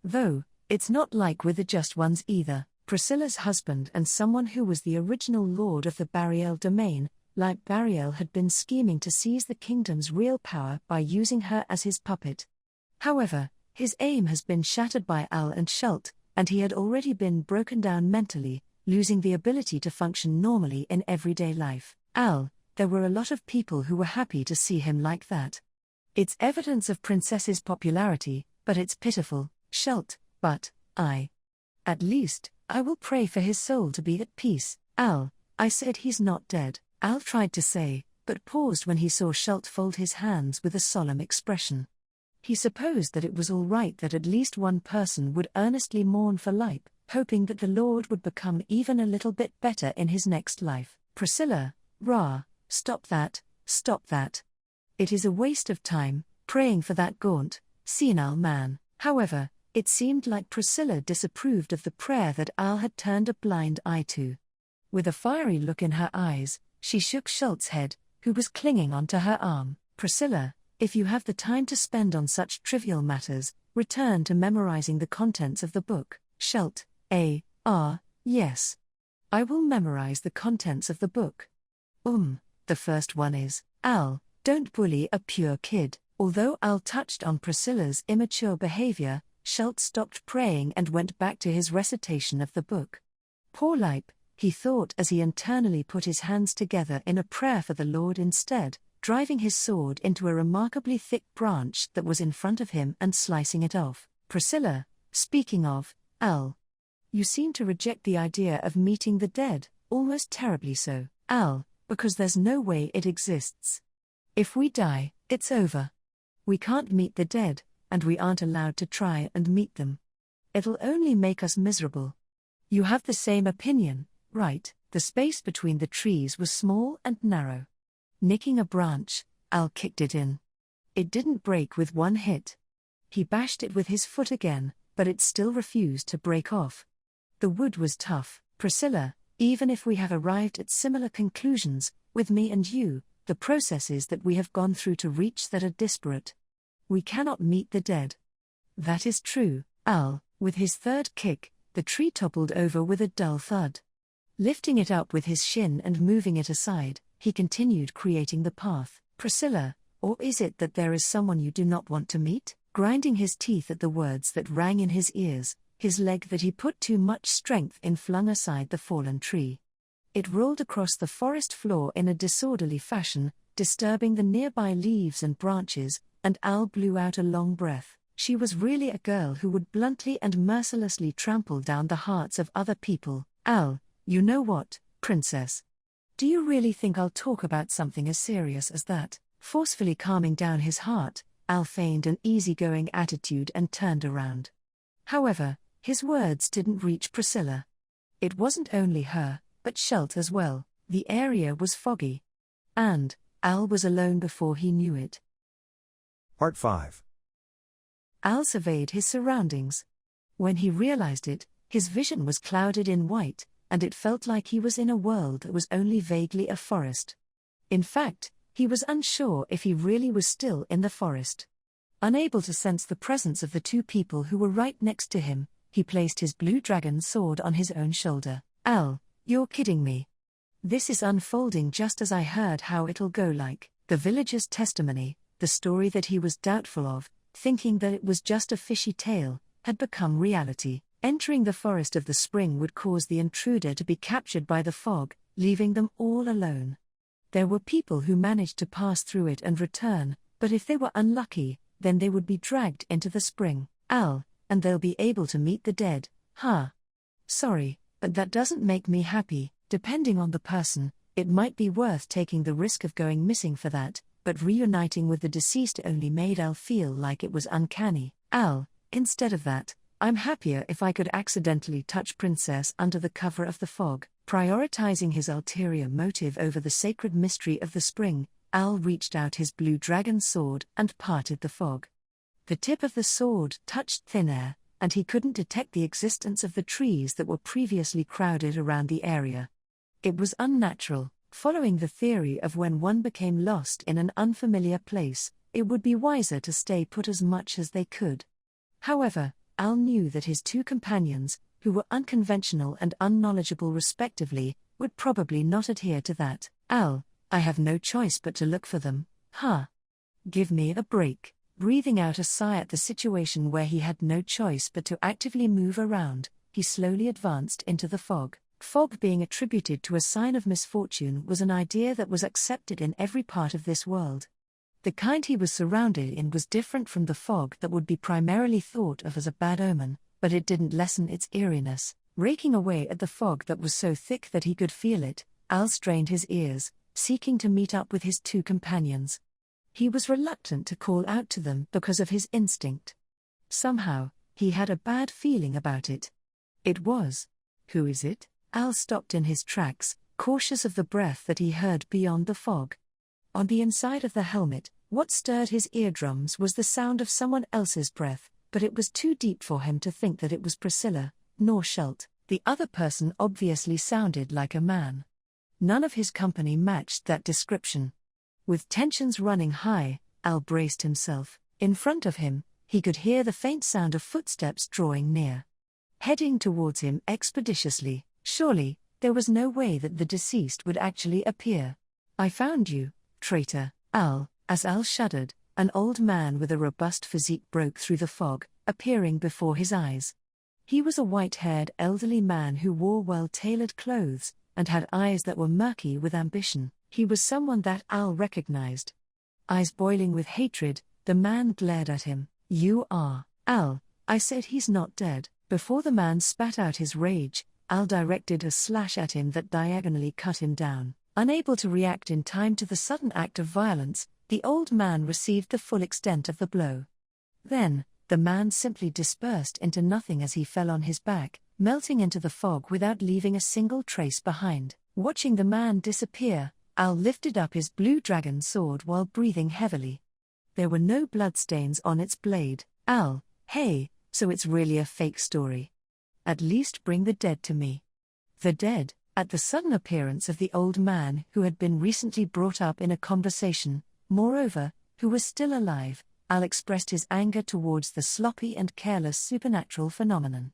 Though, it's not like with the just ones either. Priscilla's husband and someone who was the original lord of the Bariel domain, like Bariel, had been scheming to seize the kingdom's real power by using her as his puppet. However, his aim has been shattered by Al and Schult, and he had already been broken down mentally, losing the ability to function normally in everyday life. Al, there were a lot of people who were happy to see him like that. It's evidence of Princess's popularity, but it's pitiful, Schult, but, at least, I will pray for his soul to be at peace. Al, I said he's not dead, Al tried to say, but paused when he saw Schult fold his hands with a solemn expression. He supposed that it was all right that at least one person would earnestly mourn for Lipe, hoping that the Lord would become even a little bit better in his next life. Priscilla, stop that, stop that. It is a waste of time, praying for that gaunt, senile man. However, it seemed like Priscilla disapproved of the prayer that Al had turned a blind eye to. With a fiery look in her eyes, she shook Schultz's head, who was clinging onto her arm. Priscilla, if you have the time to spend on such trivial matters, return to memorizing the contents of the book. Schult, yes. I will memorize the contents of the book. The first one is, Al, don't bully a pure kid. Although Al touched on Priscilla's immature behavior, Schult stopped praying and went back to his recitation of the book. Poor Leip, he thought as he internally put his hands together in a prayer for the Lord instead, driving his sword into a remarkably thick branch that was in front of him and slicing it off. Priscilla, speaking of, Al. You seem to reject the idea of meeting the dead, almost terribly so, Al, because there's no way it exists. If we die, it's over. We can't meet the dead, and we aren't allowed to try and meet them. It'll only make us miserable. You have the same opinion, right? The space between the trees was small and narrow. Nicking a branch, Al kicked it in. It didn't break with one hit. He bashed it with his foot again, but it still refused to break off. The wood was tough, Priscilla, even if we have arrived at similar conclusions, with me and you, the processes that we have gone through to reach that are disparate. We cannot meet the dead. That is true, Al. With his third kick, the tree toppled over with a dull thud. Lifting it up with his shin and moving it aside, he continued creating the path. Priscilla, or is it that there is someone you do not want to meet? Grinding his teeth at the words that rang in his ears, his leg that he put too much strength in flung aside the fallen tree. It rolled across the forest floor in a disorderly fashion, disturbing the nearby leaves and branches, and Al blew out a long breath. She was really a girl who would bluntly and mercilessly trample down the hearts of other people. Al, you know what, princess? Do you really think I'll talk about something as serious as that? Forcefully calming down his heart, Al feigned an easygoing attitude and turned around. However, his words didn't reach Priscilla. It wasn't only her, but Schult as well. The area was foggy. And Al was alone before he knew it. Part 5. Al surveyed his surroundings. When he realized it, his vision was clouded in white, and it felt like he was in a world that was only vaguely a forest. In fact, he was unsure if he really was still in the forest. Unable to sense the presence of the two people who were right next to him, he placed his blue dragon sword on his own shoulder. Al, you're kidding me. This is unfolding just as I heard how it'll go like. The villager's testimony, the story that he was doubtful of, thinking that it was just a fishy tale, had become reality. Entering the forest of the spring would cause the intruder to be captured by the fog, leaving them all alone. There were people who managed to pass through it and return, but if they were unlucky, then they would be dragged into the spring. Al, and they'll be able to meet the dead, huh? Sorry, but that doesn't make me happy. Depending on the person, it might be worth taking the risk of going missing for that, but reuniting with the deceased only made Al feel like it was uncanny. Al, instead of that, I'm happier if I could accidentally touch Princess under the cover of the fog. Prioritizing his ulterior motive over the sacred mystery of the spring, Al reached out his blue dragon sword and parted the fog. The tip of the sword touched thin air, and he couldn't detect the existence of the trees that were previously crowded around the area. It was unnatural. Following the theory of when one became lost in an unfamiliar place, it would be wiser to stay put as much as they could. However, Al knew that his two companions, who were unconventional and unknowledgeable respectively, would probably not adhere to that. Al, I have no choice but to look for them, huh? Give me a break. Breathing out a sigh at the situation where he had no choice but to actively move around, he slowly advanced into the fog. Fog being attributed to a sign of misfortune was an idea that was accepted in every part of this world. The kind he was surrounded in was different from the fog that would be primarily thought of as a bad omen, but it didn't lessen its eeriness. Raking away at the fog that was so thick that he could feel it, Al strained his ears, seeking to meet up with his two companions. He was reluctant to call out to them because of his instinct. Somehow, he had a bad feeling about it. It was. Who is it? Al stopped in his tracks, cautious of the breath that he heard beyond the fog. On the inside of the helmet, what stirred his eardrums was the sound of someone else's breath, but it was too deep for him to think that it was Priscilla, nor Schult. The other person obviously sounded like a man. None of his company matched that description. With tensions running high, Al braced himself. In front of him, he could hear the faint sound of footsteps drawing near. Heading towards him expeditiously, surely, there was no way that the deceased would actually appear. I found you, traitor. Al, as Al shuddered, An old man with a robust physique broke through the fog, appearing before his eyes. He was a white-haired elderly man who wore well-tailored clothes, and had eyes that were murky with ambition. He was someone that Al recognized. Eyes boiling with hatred, the man glared at him. "You are Al." I said. "He's not dead." Before the man spat out his rage, Al directed a slash at him that diagonally cut him down. Unable to react in time to the sudden act of violence, the old man received the full extent of the blow. Then, the man simply dispersed into nothing as he fell on his back, melting into the fog without leaving a single trace behind. Watching the man disappear, Al lifted up his blue dragon sword while breathing heavily. There were no bloodstains on its blade. "Al, hey, so it's really a fake story. At least bring the dead to me." The dead, at the sudden appearance of the old man who had been recently brought up in a conversation, moreover, who was still alive, Al expressed his anger towards the sloppy and careless supernatural phenomenon.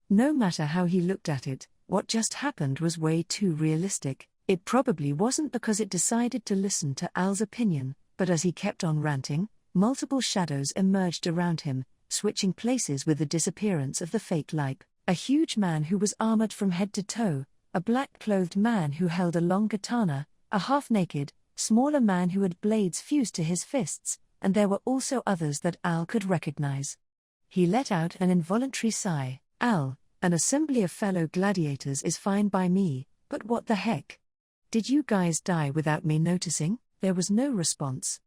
No matter how he looked at it, what just happened was way too realistic. It probably wasn't because it decided to listen to Al's opinion, but as he kept on ranting, multiple shadows emerged around him, switching places with the disappearance of the fake light. A huge man who was armored from head to toe, a black-clothed man who held a long katana, a half-naked, smaller man who had blades fused to his fists, and there were also others that Al could recognize. He let out an involuntary sigh. "Al, an assembly of fellow gladiators is fine by me, but what the heck? Did you guys die without me noticing?" There was no response.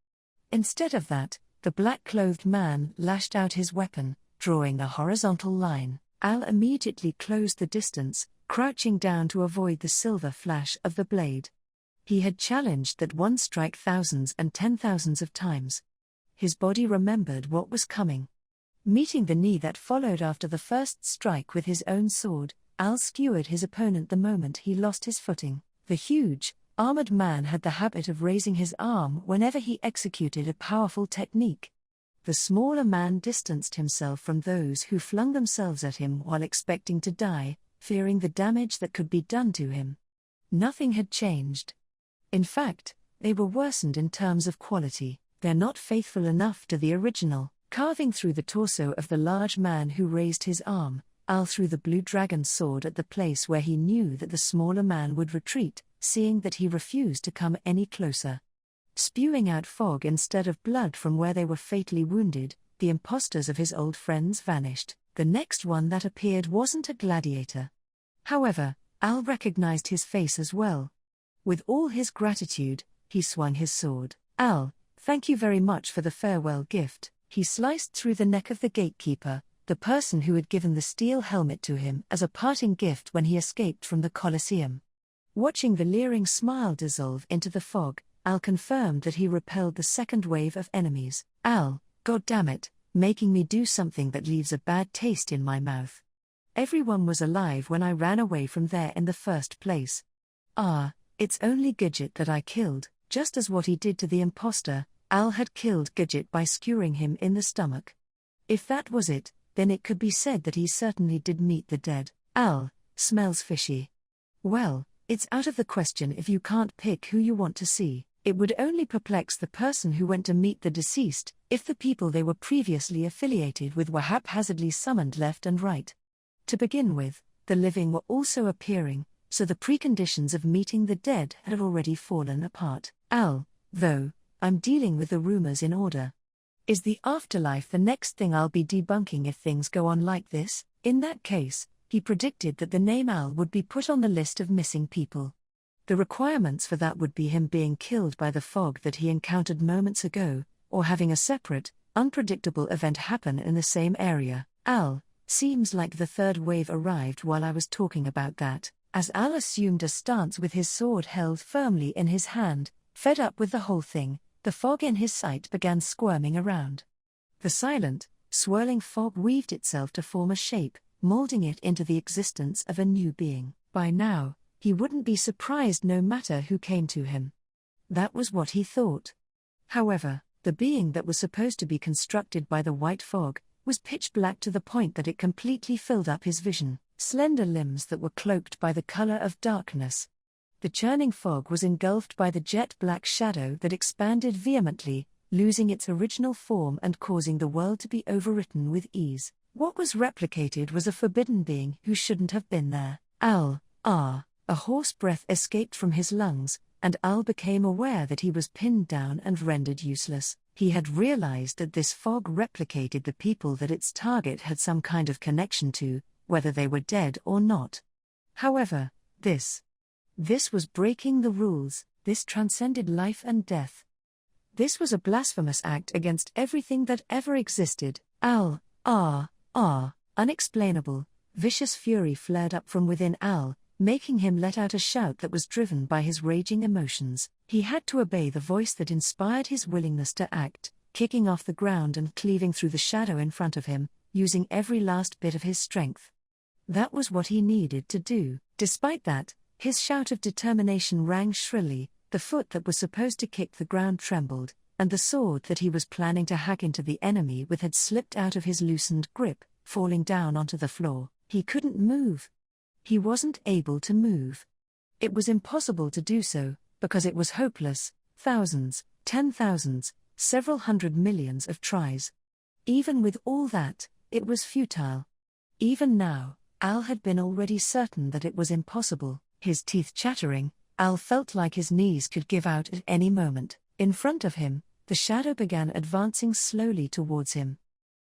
Instead of that, the black-clothed man lashed out his weapon, drawing a horizontal line. Al immediately closed the distance, crouching down to avoid the silver flash of the blade. He had challenged that one strike thousands and 10,000s of times. His body remembered what was coming. Meeting the knee that followed after the first strike with his own sword, Al skewered his opponent the moment he lost his footing. The huge, armored man had the habit of raising his arm whenever he executed a powerful technique. The smaller man distanced himself from those who flung themselves at him while expecting to die, fearing the damage that could be done to him. Nothing had changed. In fact, they were worsened in terms of quality. They're not faithful enough to the original. Carving through the torso of the large man who raised his arm, Al threw the blue dragon sword at the place where he knew that the smaller man would retreat, seeing that he refused to come any closer. Spewing out fog instead of blood from where they were fatally wounded, the impostors of his old friends vanished. The next one that appeared wasn't a gladiator. However, Al recognized his face as well. With all his gratitude, he swung his sword. "Al, thank you very much for the farewell gift." He sliced through the neck of the gatekeeper, the person who had given the steel helmet to him as a parting gift when he escaped from the Colosseum. Watching the leering smile dissolve into the fog, Al confirmed that he repelled the second wave of enemies. "Al, goddammit, making me do something that leaves a bad taste in my mouth. Everyone was alive when I ran away from there in the first place. It's only Gidget that I killed." Just as what he did to the imposter, Al had killed Gidget by skewering him in the stomach. If that was it, then it could be said that he certainly did meet the dead. "Al, smells fishy." "Well, it's out of the question if you can't pick who you want to see. It would only perplex the person who went to meet the deceased, if the people they were previously affiliated with were haphazardly summoned left and right. To begin with, the living were also appearing, so the preconditions of meeting the dead had already fallen apart. Al, though, I'm dealing with the rumors in order. Is the afterlife the next thing I'll be debunking if things go on like this? In that case, he predicted that the name Al would be put on the list of missing people. The requirements for that would be him being killed by the fog that he encountered moments ago, or having a separate, unpredictable event happen in the same area. Al, seems like the third wave arrived while I was talking about that. As Al assumed a stance with his sword held firmly in his hand, fed up with the whole thing, the fog in his sight began squirming around. The silent, swirling fog weaved itself to form a shape, molding it into the existence of a new being. By now, he wouldn't be surprised no matter who came to him. That was what he thought. However, the being that was supposed to be constructed by the white fog was pitch black to the point that it completely filled up his vision, slender limbs that were cloaked by the color of darkness. The churning fog was engulfed by the jet black shadow that expanded vehemently, losing its original form and causing the world to be overwritten with ease. What was replicated was a forbidden being who shouldn't have been there. A hoarse breath escaped from his lungs, and Al became aware that he was pinned down and rendered useless. He had realized that this fog replicated the people that its target had some kind of connection to, whether they were dead or not. However, this was breaking the rules. This transcended life and death. This was a blasphemous act against everything that ever existed. Unexplainable, vicious fury flared up from within Al, making him let out a shout that was driven by his raging emotions. He had to obey the voice that inspired his willingness to act, kicking off the ground and cleaving through the shadow in front of him, using every last bit of his strength. That was what he needed to do. Despite that, his shout of determination rang shrilly, the foot that was supposed to kick the ground trembled, and the sword that he was planning to hack into the enemy with had slipped out of his loosened grip, falling down onto the floor. He couldn't move. He wasn't able to move. It was impossible to do so, because it was hopeless. Thousands, 10,000s, several hundred millions of tries. Even with all that, it was futile. Even now, Al had been already certain that it was impossible. His teeth chattering, Al felt like his knees could give out at any moment. In front of him, the shadow began advancing slowly towards him.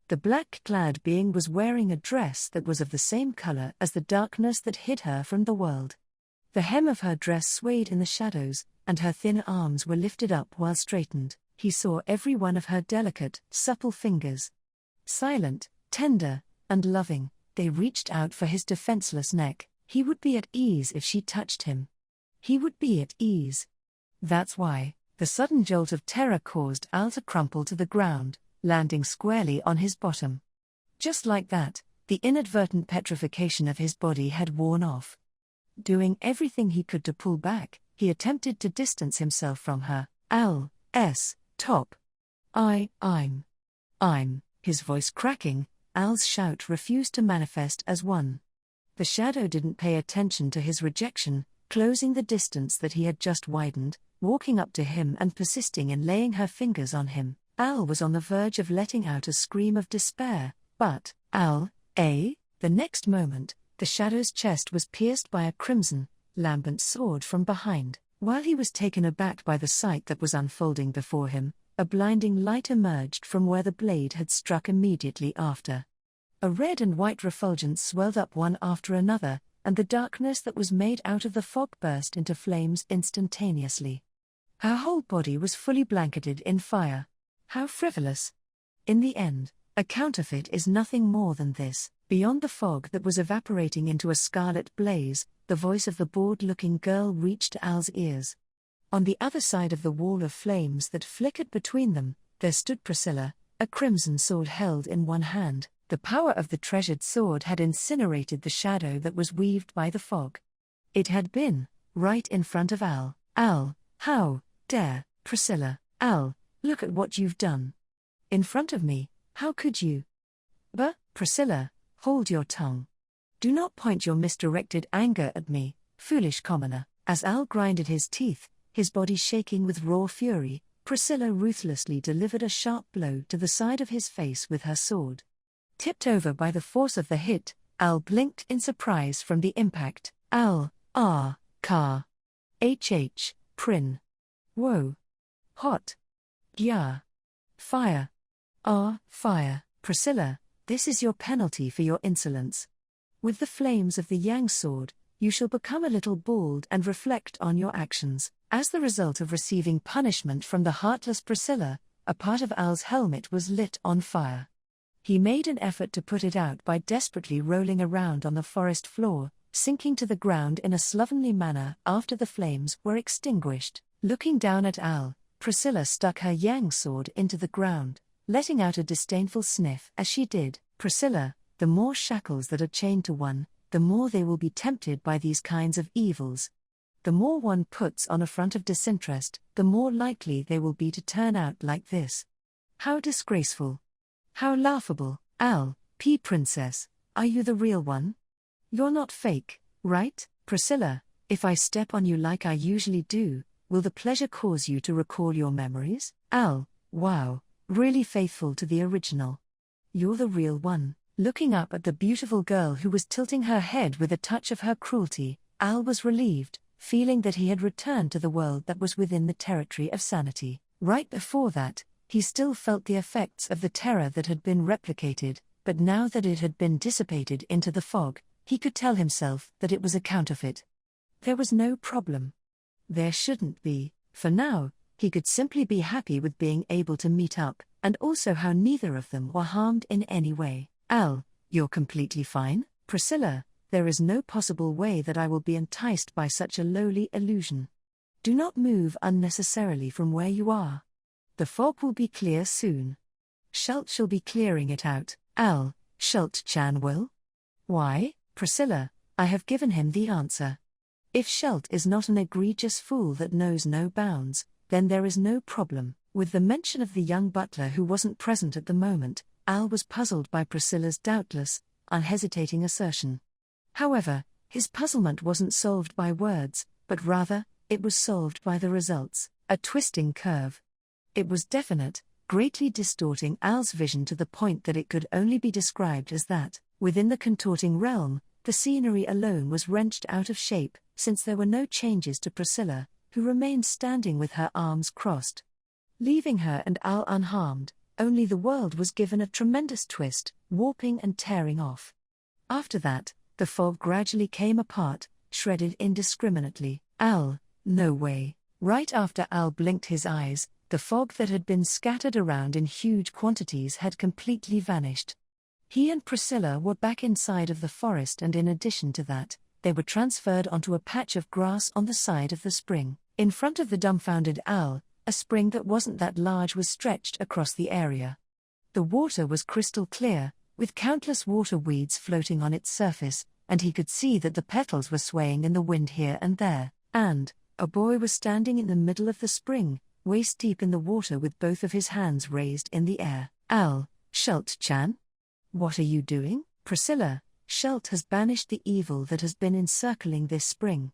The black-clad being was wearing a dress that was of the same color as the darkness that hid her from the world. The hem of her dress swayed in the shadows, and her thin arms were lifted up while straightened. He saw every one of her delicate, supple fingers. Silent, tender, and loving, they reached out for his defenseless neck. He would be at ease if she touched him. He would be at ease. That's why. The sudden jolt of terror caused Al to crumple to the ground, landing squarely on his bottom. Just like that, the inadvertent petrification of his body had worn off. Doing everything he could to pull back, he attempted to distance himself from her. Top. I'm. His voice cracking, Al's shout refused to manifest as one. The shadow didn't pay attention to his rejection, closing the distance that he had just widened, walking up to him and persisting in laying her fingers on him. Al was on the verge of letting out a scream of despair, but, the next moment, the shadow's chest was pierced by a crimson, lambent sword from behind. While he was taken aback by the sight that was unfolding before him, a blinding light emerged from where the blade had struck immediately after. A red and white refulgence swelled up one after another, and the darkness that was made out of the fog burst into flames instantaneously. Her whole body was fully blanketed in fire. How frivolous! In the end, a counterfeit is nothing more than this. Beyond the fog that was evaporating into a scarlet blaze, the voice of the bored-looking girl reached Al's ears. On the other side of the wall of flames that flickered between them, there stood Priscilla, a crimson sword held in one hand. The power of the treasured sword had incinerated the shadow that was weaved by the fog. It had been, right in front of Al. How dare, Priscilla? Al, look at what you've done. In front of me, how could you? Priscilla, hold your tongue. Do not point your misdirected anger at me, foolish commoner. As Al grinded his teeth, his body shaking with raw fury, Priscilla ruthlessly delivered a sharp blow to the side of his face with her sword. Tipped over by the force of the hit, Al blinked in surprise from the impact. Prin. Whoa. Hot. Yeah. Fire. Fire. Priscilla, this is your penalty for your insolence. With the flames of the Yang sword, you shall become a little bald and reflect on your actions. As the result of receiving punishment from the heartless Priscilla, a part of Al's helmet was lit on fire. He made an effort to put it out by desperately rolling around on the forest floor, sinking to the ground in a slovenly manner after the flames were extinguished. Looking down at Al, Priscilla stuck her Yang sword into the ground, letting out a disdainful sniff as she did. Priscilla, the more shackles that are chained to one, the more they will be tempted by these kinds of evils. The more one puts on a front of disinterest, the more likely they will be to turn out like this. How disgraceful. How laughable. Al, Princess, are you the real one? You're not fake, right? Priscilla, if I step on you like I usually do, will the pleasure cause you to recall your memories? Al, Wow, really faithful to the original. You're the real one. Looking up at the beautiful girl who was tilting her head with a touch of her cruelty, Al was relieved, feeling that he had returned to the world that was within the territory of sanity. Right before that, he still felt the effects of the terror that had been replicated, but now that it had been dissipated into the fog, he could tell himself that it was a counterfeit. There was no problem. There shouldn't be. For now, he could simply be happy with being able to meet up, and also how neither of them were harmed in any way. Al, you're completely fine? Priscilla, there is no possible way that I will be enticed by such a lowly illusion. Do not move unnecessarily from where you are. The fog will be clear soon. Schult shall be clearing it out. Al, Schult-chan will? Why, Priscilla, I have given him the answer. If Schult is not an egregious fool that knows no bounds, then there is no problem. With the mention of the young butler who wasn't present at the moment, Al was puzzled by Priscilla's doubtless, unhesitating assertion. However, his puzzlement wasn't solved by words, but rather, it was solved by the results, a twisting curve. It was definite, greatly distorting Al's vision to the point that it could only be described as that. Within the contorting realm, the scenery alone was wrenched out of shape, since there were no changes to Priscilla, who remained standing with her arms crossed. Leaving her and Al unharmed, only the world was given a tremendous twist, warping and tearing off. After that, the fog gradually came apart, shredded indiscriminately. Al, no way. Right after Al blinked his eyes, the fog that had been scattered around in huge quantities had completely vanished. He and Priscilla were back inside of the forest, and in addition to that, they were transferred onto a patch of grass on the side of the spring. In front of the dumbfounded Al, a spring that wasn't that large was stretched across the area. The water was crystal clear, with countless water weeds floating on its surface, and he could see that the petals were swaying in the wind here and there, and a boy was standing in the middle of the spring, waist deep in the water with both of his hands raised in the air. Al, Schult-chan? What are you doing? Priscilla, Schult has banished the evil that has been encircling this spring,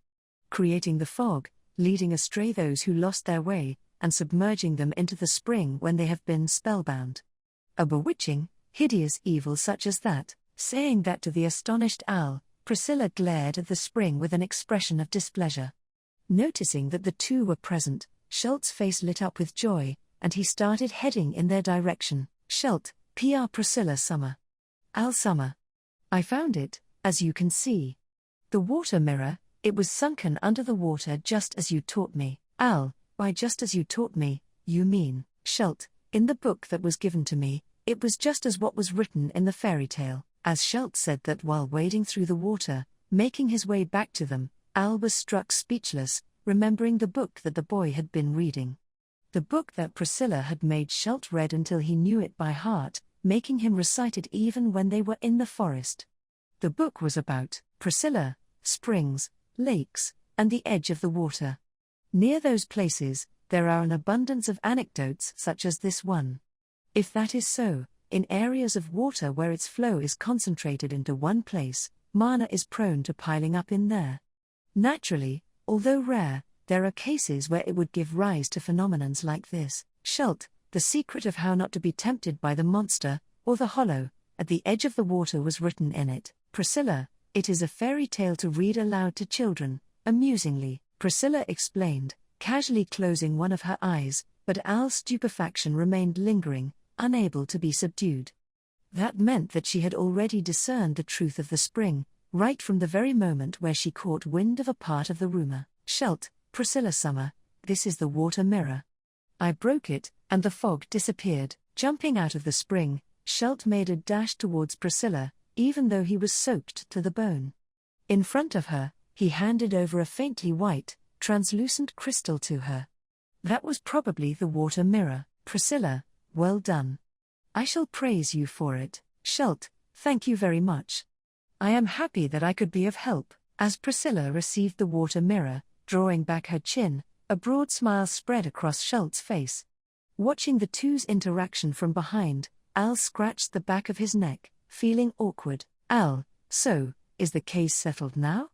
creating the fog, leading astray those who lost their way, and submerging them into the spring when they have been spellbound. A bewitching, hideous evil such as that. Saying that to the astonished Al, Priscilla glared at the spring with an expression of displeasure. Noticing that the two were present, Schult's face lit up with joy, and he started heading in their direction. Schult, Pr. Priscilla Summer. Al Summer. I found it, as you can see. The water mirror, it was sunken under the water just as you taught me. Al, by just as you taught me, you mean, Schult, in the book that was given to me, it was just as what was written in the fairy tale. As Schult said that while wading through the water, making his way back to them, Al was struck speechless, remembering the book that the boy had been reading. The book that Priscilla had made Schult read until he knew it by heart, making him recite it even when they were in the forest. The book was about Priscilla, springs, lakes, and the edge of the water. Near those places, there are an abundance of anecdotes such as this one. If that is so, in areas of water where its flow is concentrated into one place, mana is prone to piling up in there. Naturally, although rare, there are cases where it would give rise to phenomenons like this. Schult, the secret of how not to be tempted by the monster, or the hollow, at the edge of the water was written in it. Priscilla, it is a fairy tale to read aloud to children, amusingly, Priscilla explained, casually closing one of her eyes, but Al's stupefaction remained lingering, unable to be subdued. That meant that she had already discerned the truth of the spring, right from the very moment where she caught wind of a part of the rumor. Schult, Priscilla Summer, this is the water mirror. I broke it, and the fog disappeared. Jumping out of the spring, Schult made a dash towards Priscilla, even though he was soaked to the bone. In front of her, he handed over a faintly white, translucent crystal to her. That was probably the water mirror. Priscilla, well done. I shall praise you for it. Schult, thank you very much. I am happy that I could be of help. As Priscilla received the water mirror, drawing back her chin, a broad smile spread across Schult's face. Watching the two's interaction from behind, Al scratched the back of his neck, feeling awkward. Al, so, is the case settled now?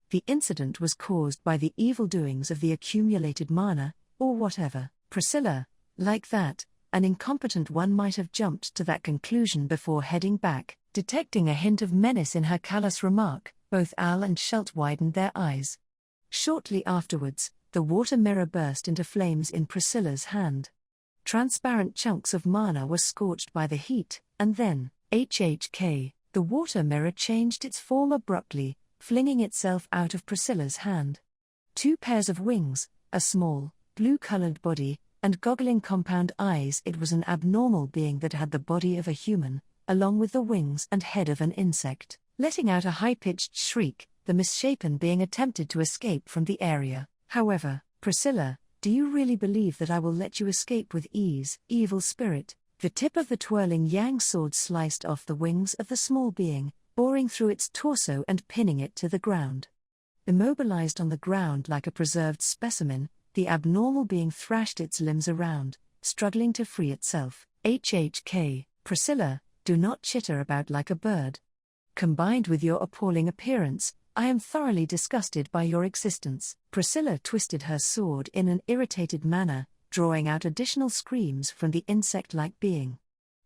The incident was caused by the evil doings of the accumulated mana, or whatever. Priscilla, like that, an incompetent one might have jumped to that conclusion before heading back. Detecting a hint of menace in her callous remark, both Al and Schelt widened their eyes. Shortly afterwards, the water mirror burst into flames in Priscilla's hand. Transparent chunks of mana were scorched by the heat, and then, HHK, the water mirror changed its form abruptly, flinging itself out of Priscilla's hand. Two pairs of wings, a small, blue-colored body, and goggling compound eyes. It was an abnormal being that had the body of a human, along with the wings and head of an insect. Letting out a high-pitched shriek, the misshapen being attempted to escape from the area. However, Priscilla, do you really believe that I will let you escape with ease, evil spirit? The tip of the twirling yang sword sliced off the wings of the small being, boring through its torso and pinning it to the ground. Immobilized on the ground like a preserved specimen, the abnormal being thrashed its limbs around, struggling to free itself. HHK, Priscilla, do not chitter about like a bird. Combined with your appalling appearance, I am thoroughly disgusted by your existence. Priscilla twisted her sword in an irritated manner, drawing out additional screams from the insect-like being.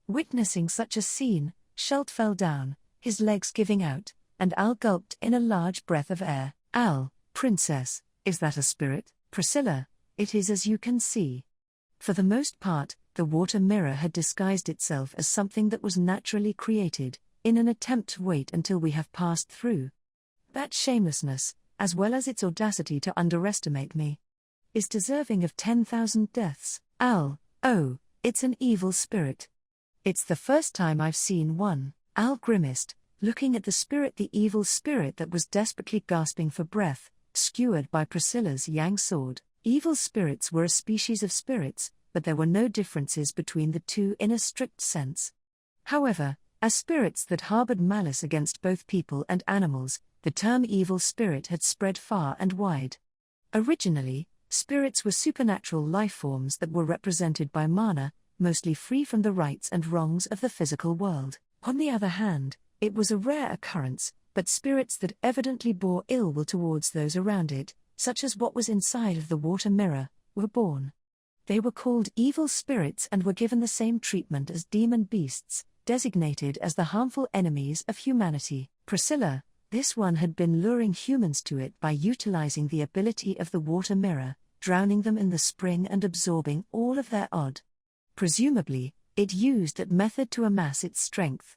Witnessing such a scene, Schelt fell down, his legs giving out, and Al gulped in a large breath of air. Al, princess, is that a spirit? Priscilla, it is, as you can see. For the most part, the water mirror had disguised itself as something that was naturally created, in an attempt to wait until we have passed through. That shamelessness, as well as its audacity to underestimate me, is deserving of 10,000 deaths. Al, oh, it's an evil spirit. It's the first time I've seen one. Al grimaced, looking at the evil spirit that was desperately gasping for breath, skewered by Priscilla's yang sword. Evil spirits were a species of spirits, but there were no differences between the two in a strict sense. However, as spirits that harbored malice against both people and animals, the term evil spirit had spread far and wide. Originally, spirits were supernatural life forms that were represented by mana, mostly free from the rights and wrongs of the physical world. On the other hand, it was a rare occurrence, but spirits that evidently bore ill will towards those around it, such as what was inside of the water mirror, were born. They were called evil spirits and were given the same treatment as demon beasts, designated as the harmful enemies of humanity. Priscilla, this one had been luring humans to it by utilizing the ability of the water mirror, drowning them in the spring and absorbing all of their odd. Presumably, it used that method to amass its strength.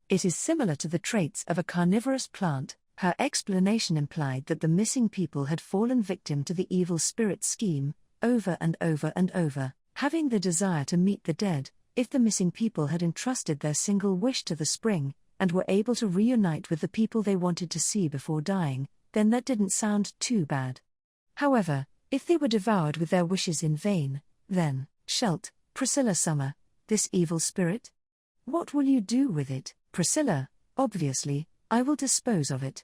It is similar to the traits of a carnivorous plant. Her explanation implied that the missing people had fallen victim to the evil spirit scheme, over and over and over, having the desire to meet the dead. If the missing people had entrusted their single wish to the spring, and were able to reunite with the people they wanted to see before dying, then that didn't sound too bad. However, if they were devoured with their wishes in vain, then, Schelt, Priscilla Summer, this evil spirit? What will you do with it? Priscilla, obviously, I will dispose of it.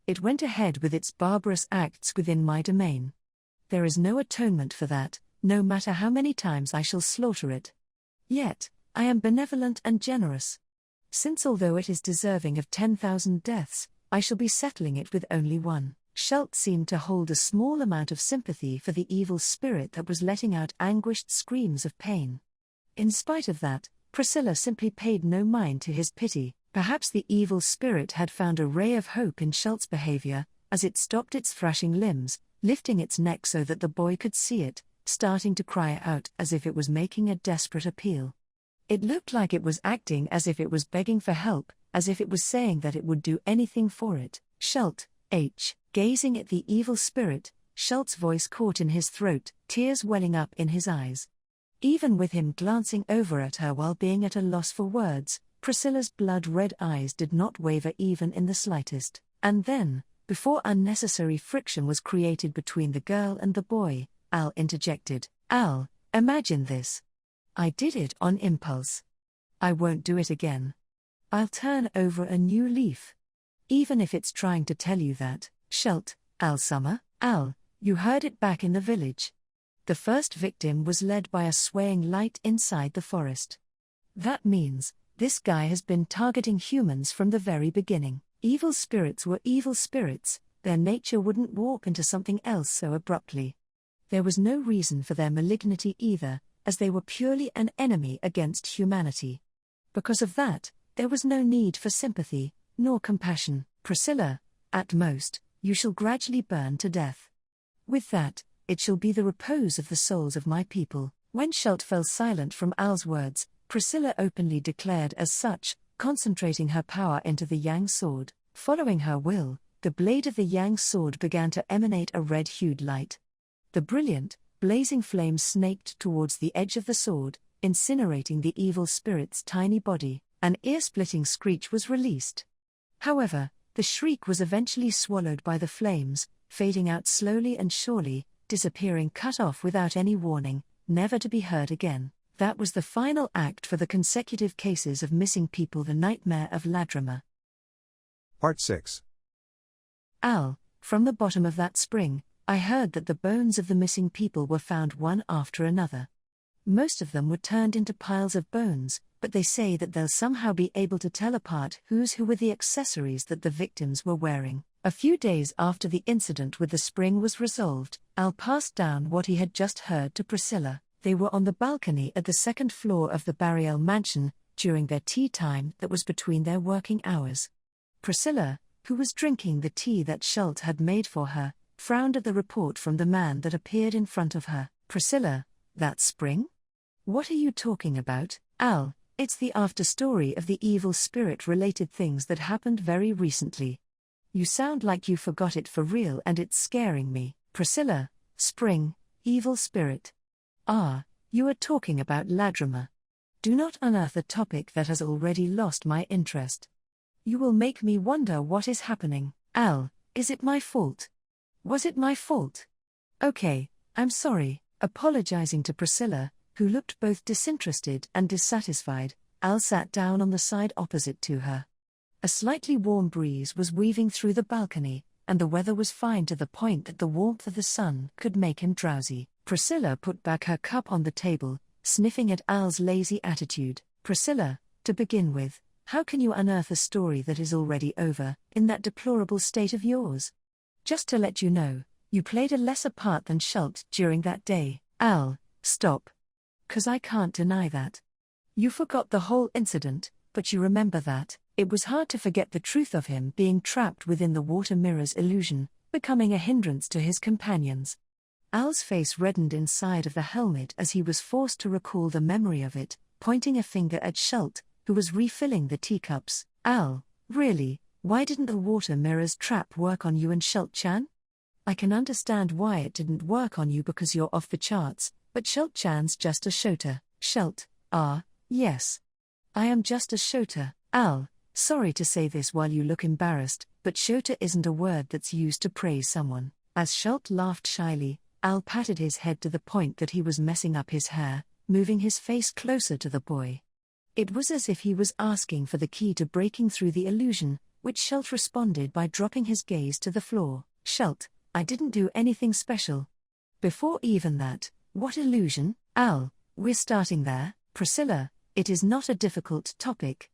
It went ahead with its barbarous acts within my domain. There is no atonement for that, no matter how many times I shall slaughter it. Yet, I am benevolent and generous. Since although it is deserving of 10,000 deaths, I shall be settling it with only one. Schelt seemed to hold a small amount of sympathy for the evil spirit that was letting out anguished screams of pain. In spite of that, Priscilla simply paid no mind to his pity. Perhaps the evil spirit had found a ray of hope in Schelt's behavior, as it stopped its thrashing limbs, lifting its neck so that the boy could see it, starting to cry out as if it was making a desperate appeal. It looked like it was acting as if it was begging for help, as if it was saying that it would do anything for it. Schelt, gazing at the evil spirit, Schelt's voice caught in his throat, tears welling up in his eyes. Even with him glancing over at her while being at a loss for words, Priscilla's blood-red eyes did not waver even in the slightest. And then, before unnecessary friction was created between the girl and the boy, Al interjected. Al, imagine this. I did it on impulse. I won't do it again. I'll turn over a new leaf. Even if it's trying to tell you that, Schelt, Al Summer, Al, you heard it back in the village. The first victim was led by a swaying light inside the forest. That means, this guy has been targeting humans from the very beginning. Evil spirits were evil spirits, their nature wouldn't warp into something else so abruptly. There was no reason for their malignity either, as they were purely an enemy against humanity. Because of that, there was no need for sympathy, nor compassion. Priscilla, at most, you shall gradually burn to death. With that, it shall be the repose of the souls of my people. When Schult fell silent from Al's words, Priscilla openly declared as such, concentrating her power into the Yang sword. Following her will, the blade of the Yang sword began to emanate a red-hued light. The brilliant, blazing flames snaked towards the edge of the sword, incinerating the evil spirit's tiny body. An ear-splitting screech was released. However, the shriek was eventually swallowed by the flames, fading out slowly and surely, disappearing cut off without any warning, never to be heard again. That was the final act for the consecutive cases of missing people, the nightmare of Ladrima. Part 6. Al, from the bottom of that spring, I heard that the bones of the missing people were found one after another. Most of them were turned into piles of bones, but they say that they'll somehow be able to tell apart who were the accessories that the victims were wearing. A few days after the incident with the spring was resolved, Al passed down what he had just heard to Priscilla. They were on the balcony at the second floor of the Barriel mansion, during their tea time that was between their working hours. Priscilla, who was drinking the tea that Schult had made for her, frowned at the report from the man that appeared in front of her. Priscilla, that spring? What are you talking about, Al? It's the after-story of the evil spirit-related things that happened very recently. You sound like you forgot it for real and it's scaring me. Priscilla, spring, evil spirit. Ah, you are talking about Ladrima. Do not unearth a topic that has already lost my interest. You will make me wonder what is happening. Al, is it my fault? Was it my fault? Okay, I'm sorry. Apologizing to Priscilla, who looked both disinterested and dissatisfied, Al sat down on the side opposite to her. A slightly warm breeze was weaving through the balcony, and the weather was fine to the point that the warmth of the sun could make him drowsy. Priscilla put back her cup on the table, sniffing at Al's lazy attitude. Priscilla, to begin with, how can you unearth a story that is already over, in that deplorable state of yours? Just to let you know, you played a lesser part than Schult during that day. Al, stop. 'Cause I can't deny that. You forgot the whole incident, but you remember that. It was hard to forget the truth of him being trapped within the water mirror's illusion, becoming a hindrance to his companions. Al's face reddened inside of the helmet as he was forced to recall the memory of it, pointing a finger at Schult, who was refilling the teacups. Al, really, why didn't the water mirror's trap work on you and Schult-chan? I can understand why it didn't work on you because you're off the charts, but Schult-chan's just a Shota. Schult, yes. I am just a Shota. Al, sorry to say this while you look embarrassed, but Shota isn't a word that's used to praise someone. As Schult laughed shyly, Al patted his head to the point that he was messing up his hair, moving his face closer to the boy. It was as if he was asking for the key to breaking through the illusion, which Schult responded by dropping his gaze to the floor. Schult, I didn't do anything special. Before even that, what illusion? Al, we're starting there. Priscilla, it is not a difficult topic.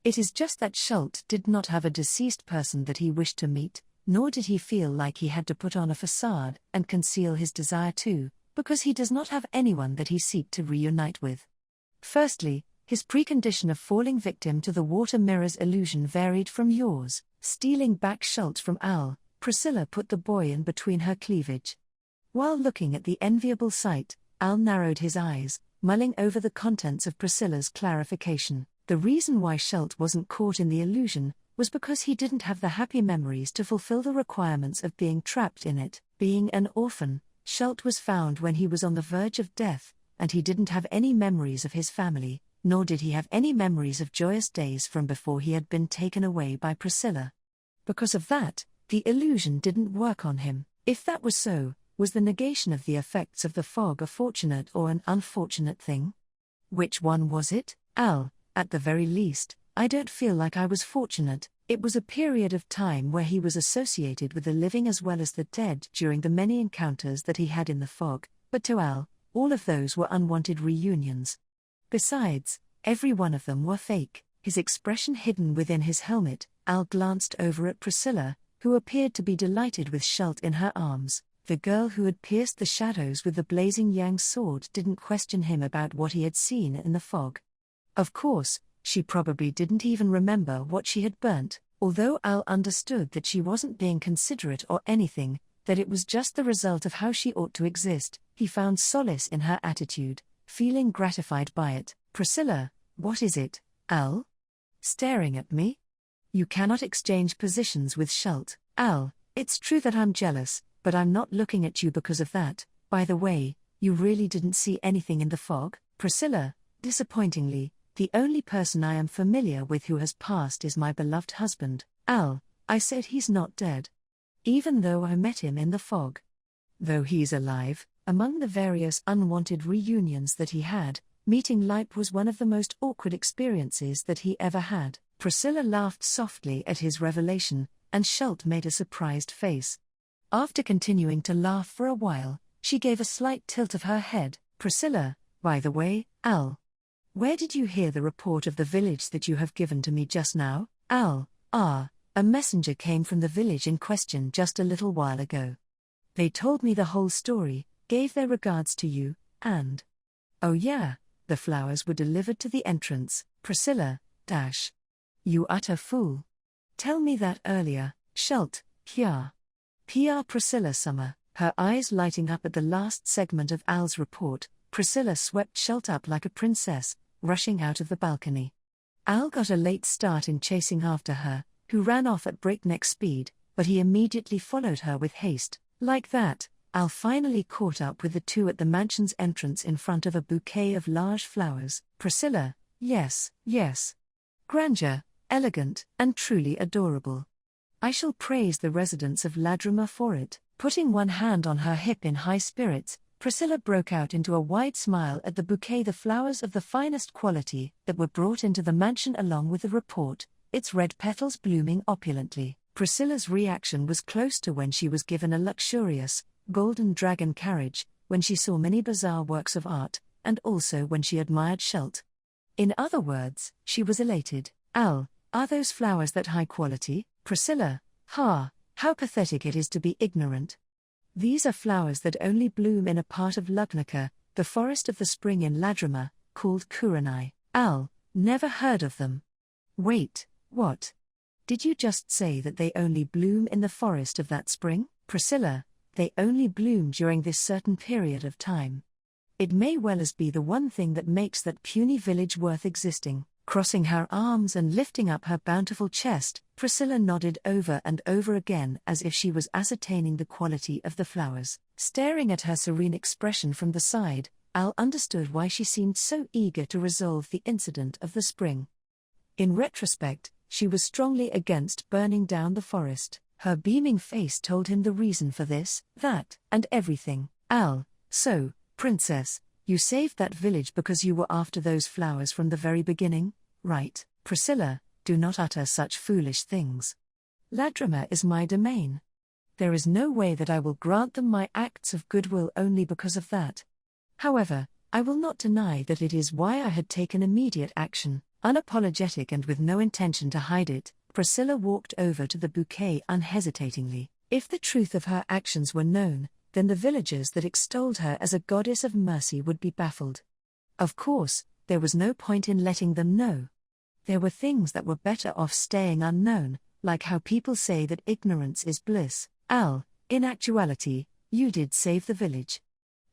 It is just that Schult did not have a deceased person that he wished to meet, nor did he feel like he had to put on a facade and conceal his desire to, because he does not have anyone that he seeks to reunite with. Firstly, his precondition of falling victim to the water mirror's illusion varied from yours. Stealing back Schult from Al, Priscilla put the boy in between her cleavage. While looking at the enviable sight, Al narrowed his eyes, mulling over the contents of Priscilla's clarification. The reason why Schult wasn't caught in the illusion was because he didn't have the happy memories to fulfill the requirements of being trapped in it. Being an orphan, Schult was found when he was on the verge of death, and he didn't have any memories of his family, nor did he have any memories of joyous days from before he had been taken away by Priscilla. Because of that, the illusion didn't work on him. If that was so, was the negation of the effects of the fog a fortunate or an unfortunate thing? Which one was it? Al, at the very least, I don't feel like I was fortunate. It was a period of time where he was associated with the living as well as the dead during the many encounters that he had in the fog, but to Al, all of those were unwanted reunions. Besides, every one of them were fake. His expression hidden within his helmet, Al glanced over at Priscilla, who appeared to be delighted with Schult in her arms. The girl who had pierced the shadows with the blazing yang sword didn't question him about what he had seen in the fog. Of course, she probably didn't even remember what she had burnt, although Al understood that she wasn't being considerate or anything, that it was just the result of how she ought to exist. He found solace in her attitude, feeling gratified by it. "Priscilla, what is it, Al? Staring at me? You cannot exchange positions with Schult." "Al, it's true that I'm jealous, but I'm not looking at you because of that. By the way, you really didn't see anything in the fog?" "Priscilla, disappointingly, the only person I am familiar with who has passed is my beloved husband." "Al, I said he's not dead. Even though I met him in the fog. Though he's alive." Among the various unwanted reunions that he had, meeting Leip was one of the most awkward experiences that he ever had. Priscilla laughed softly at his revelation, and Schult made a surprised face. After continuing to laugh for a while, she gave a slight tilt of her head. "Priscilla, by the way, Al, where did you hear the report of the village that you have given to me just now?" "Al, a messenger came from the village in question just a little while ago. They told me the whole story, gave their regards to you, and... oh yeah, the flowers were delivered to the entrance." "Priscilla, you utter fool. Tell me that earlier." "Schult, PR Priscilla Summer." Her eyes lighting up at the last segment of Al's report, Priscilla swept Schult up like a princess, rushing out of the balcony. Al got a late start in chasing after her, who ran off at breakneck speed, but he immediately followed her with haste. Like that, Al finally caught up with the two at the mansion's entrance in front of a bouquet of large flowers. "Priscilla, yes. Grandeur, elegant, and truly adorable. I shall praise the residents of Ladruma for it." Putting one hand on her hip in high spirits, Priscilla broke out into a wide smile at the bouquet, the flowers of the finest quality that were brought into the mansion along with the report, its red petals blooming opulently. Priscilla's reaction was close to when she was given a luxurious, golden dragon carriage, when she saw many bizarre works of art, and also when she admired Schult. In other words, she was elated. "Al, are those flowers that high quality?" "Priscilla, how pathetic it is to be ignorant. These are flowers that only bloom in a part of Lugnaca, the forest of the spring in Ladruma, called Kuranai." "Al, never heard of them." "Wait, what? Did you just say that they only bloom in the forest of that spring?" "Priscilla, they only bloom during this certain period of time. It may well as be the one thing that makes that puny village worth existing." Crossing her arms and lifting up her bountiful chest, Priscilla nodded over and over again as if she was ascertaining the quality of the flowers. Staring at her serene expression from the side, Al understood why she seemed so eager to resolve the incident of the spring. In retrospect, she was strongly against burning down the forest. Her beaming face told him the reason for this, that, and everything. "Al, so, princess, you saved that village because you were after those flowers from the very beginning, right?" "Priscilla, do not utter such foolish things. Ladruma is my domain. There is no way that I will grant them my acts of goodwill only because of that. However, I will not deny that it is why I had taken immediate action." Unapologetic and with no intention to hide it, Priscilla walked over to the bouquet unhesitatingly. If the truth of her actions were known, then the villagers that extolled her as a goddess of mercy would be baffled. Of course, there was no point in letting them know. There were things that were better off staying unknown, like how people say that ignorance is bliss. "Al, in actuality, you did save the village.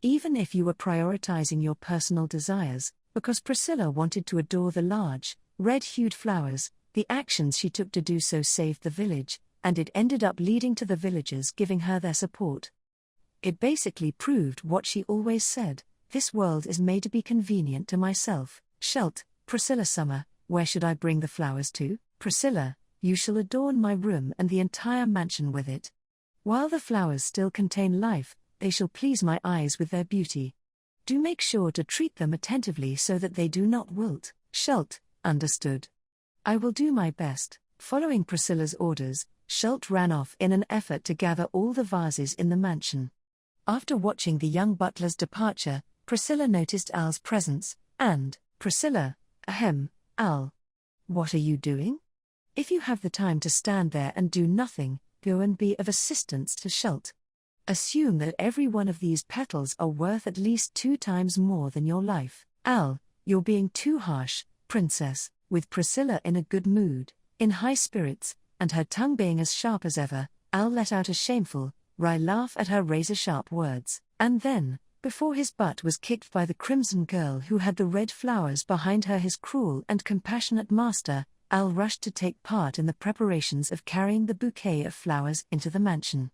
Even if you were prioritizing your personal desires, because Priscilla wanted to adore the large, red-hued flowers, the actions she took to do so saved the village, and it ended up leading to the villagers giving her their support. It basically proved what she always said, this world is made to be convenient to myself." "Schult, Priscilla Summer, where should I bring the flowers to?" "Priscilla, you shall adorn my room and the entire mansion with it. While the flowers still contain life, they shall please my eyes with their beauty. Do make sure to treat them attentively so that they do not wilt." "Schult, understood. I will do my best." Following Priscilla's orders, Schult ran off in an effort to gather all the vases in the mansion. After watching the young butler's departure, Priscilla noticed Al's presence, and, "Priscilla, Al. What are you doing? If you have the time to stand there and do nothing, go and be of assistance to Schult." Assume that every one of these petals are worth at least 2 times more than your life. Al, you're being too harsh, princess. With Priscilla in a good mood, in high spirits, and her tongue being as sharp as ever, Al let out a shameful, wry laugh at her razor-sharp words, and then, before his butt was kicked by the crimson girl who had the red flowers behind her, his cruel and compassionate master, Al rushed to take part in the preparations of carrying the bouquet of flowers into the mansion.